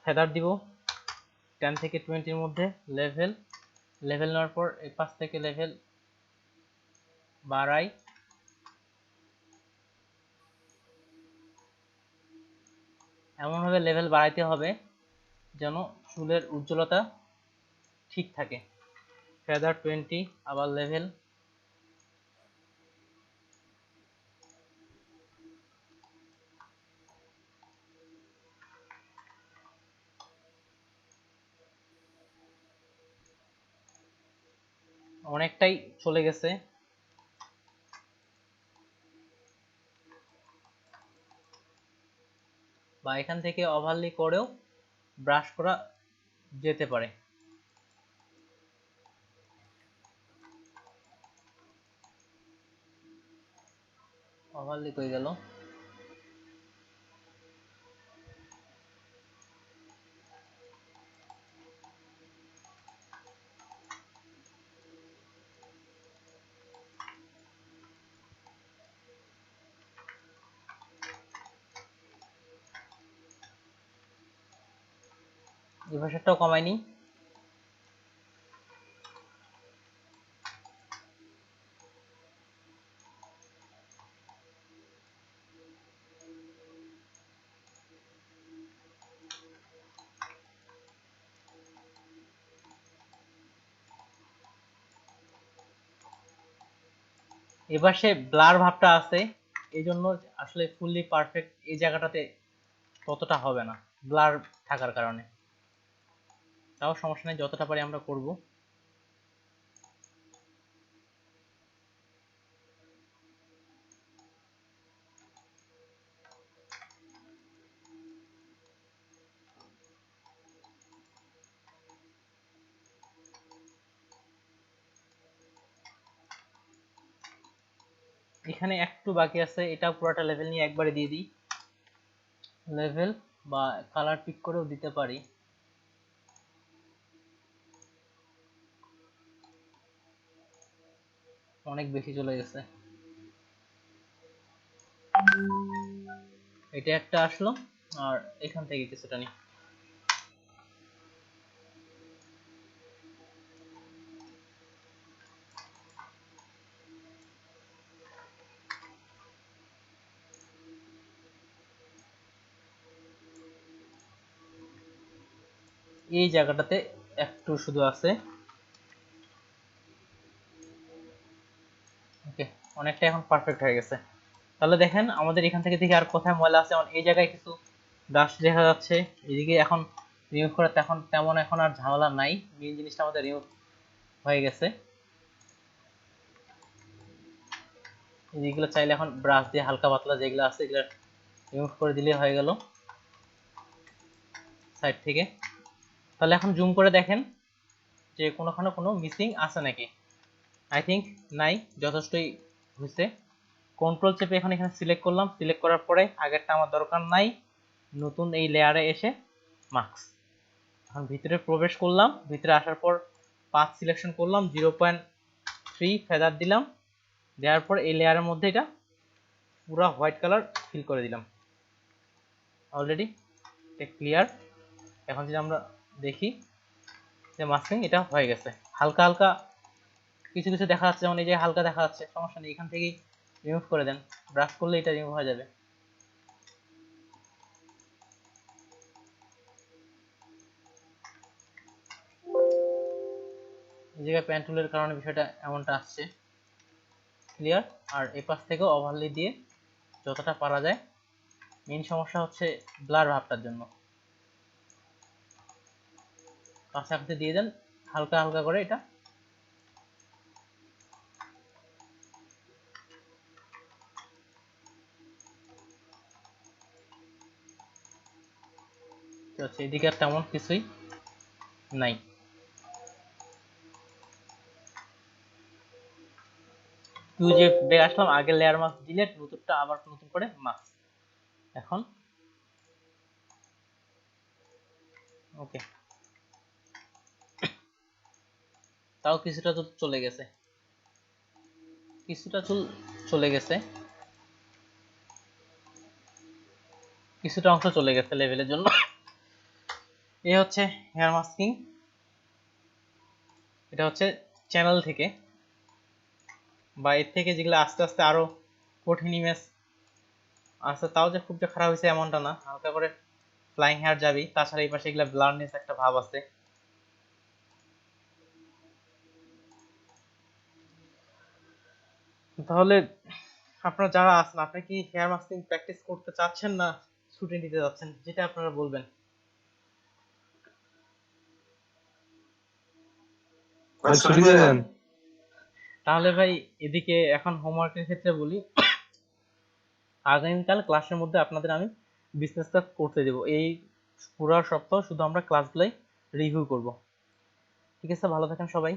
ফেদার দিব 10 থেকে 20 মধ্যে। লেভেল নেওয়ার পর এই পাশ থেকে লেভেল বাড়াই, এমনভাবে লেভেল বাড়াইতে হবে যেন চুলের উজ্জ্বলতা ঠিক থাকে। ফেদার 20, আবার লেভেল, অনেকটাই চলে গেছে। বা এখান থেকে ওভারলি করেও ব্রাশ করা যেতে পারে। ওভারলি হয়ে গেল। এই ভাষাটাও কমাই নি। এবার সে ব্লার ভাবটা আছে, এই জন্য আসলে ফুললি পারফেক্ট এই জায়গাটাতে ততটা হবে না ব্লার থাকার কারণে। তাও সমস্যা নেই, যতটা পারি আমরা করব। এখানে একটু বাকি আছে, এটা পুরোটা লেভেল নিয়ে একবারে দিয়ে দিই। লেভেল বা কালার পিক করেও দিতে পারি। অনেক বেশি চলে গেছে। এটা একটা আসলো, আর এখান থেকে কিছুটা নি। এই জায়গাটাতে একটু শুধু আছে। ওকে, অনেকটা এখন পারফেক্ট হয়ে গেছে। তাহলে দেখেন আমাদের এখান থেকে দেখি আর কোথায় ময়লা আছে। এই জায়গায় কিছু ডাস্ট দেখা যাচ্ছে, এদিকে এখন রিমুভ করা এখন তেমন এখন আর ঝামেলা নাই, মেইন জিনিসটা আমাদের রিমুভ হয়ে গেছে। এগুলো চাইলে এখন ব্রাশ দিয়ে হালকা পাতলা যেগুলো আছে এগুলো রিমুভ করে দিলে হয়ে গেল সাইড থেকে। তাহলে এখন জুম করে দেখেন যে কোনোখানে কোনো মিসিং আছে নাকি। আই থিঙ্ক নাই, যথেষ্টই হয়েছে। কন্ট্রোল চেপে এখন এখানে সিলেক্ট করলাম, সিলেক্ট করার পরে আগেরটা আমার দরকার নাই, নতুন এই লেয়ারে এসে মার্কস। এখন ভিতরে প্রবেশ করলাম, ভিতরে আসার পর পাথ সিলেকশন করলাম, 0.3 ফেদার দিলাম, দেওয়ার পর এই লেয়ারের মধ্যে এটা পুরো হোয়াইট কালার ফিল করে দিলাম। অলরেডি এটা ক্লিয়ার। এখন যদি আমরা দেখি যে মাস্কিং এটা হয়ে গেছে, হালকা হালকা কিছু কিছু দেখা যাচ্ছে, যেমন এই যে হালকা দেখা যাচ্ছে, সমস্যা নেই, এখান থেকেই রিমুভ করে দেন, ব্রাশ করলে এটা রিমুভ হয়ে যাবে। এই জায়গায় প্যান টুলের কারণে বিষয়টা এমনটা আসছে। ক্লিয়ার। আর এই পাশ থেকেও ওভারলে দিয়ে যতটা পারা যায়, মেইন সমস্যা হচ্ছে ব্লার ভাবটার জন্য, কাছাকাছি দিয়ে দেন হালকা হালকা করে। এটা হচ্ছে এদিকে আর তেমন কিছুই নাই। যে বের আসলাম, আগে লেয়ার মাস্ক ডিলেট, নতুনটা আবার নতুন করে মাস্ক। এখন ওকে, তাও কিছুটা চুল চলে গেছে, কিছুটা চুল চলে গেছে, কিছুটা অংশ চলে গেছে লেভেলের জন্য। এই হচ্ছে হেয়ার মাস্কিং। এটা হচ্ছে চ্যানেল থেকে বা এর থেকে যেগুলো আস্তে আস্তে আরো কঠিন ইমেজ আছে, তাও যে খুব যে খারাপ হয়েছে এমনটা না, হালকা করে ফ্লাইং হেয়ার যাবি। তাছাড়া এই পাশে এগুলা ব্লারনেস একটা ভাব আছে। তাহলে আপনারা যারা আছেন, আপনি কি হেয়ার মাস্কিং প্র্যাকটিস করতে চাচ্ছেন না ছুটি নিতে যাচ্ছেন, যেটা আপনারা বলবেন। ভাই ছুটি দিয়ে দেন। তাহলে ভাই এদিকে এখন হোমওয়ার্কের ক্ষেত্রে বলি, আগামীকাল ক্লাসের মধ্যে আপনাদের আমি বিজনেস ক্লাস করতে দেব। এই পুরো সপ্তাহ শুধু আমরা ক্লাসগুলাই রিভিউ করব। ঠিক আছে, ভালো থাকেন সবাই।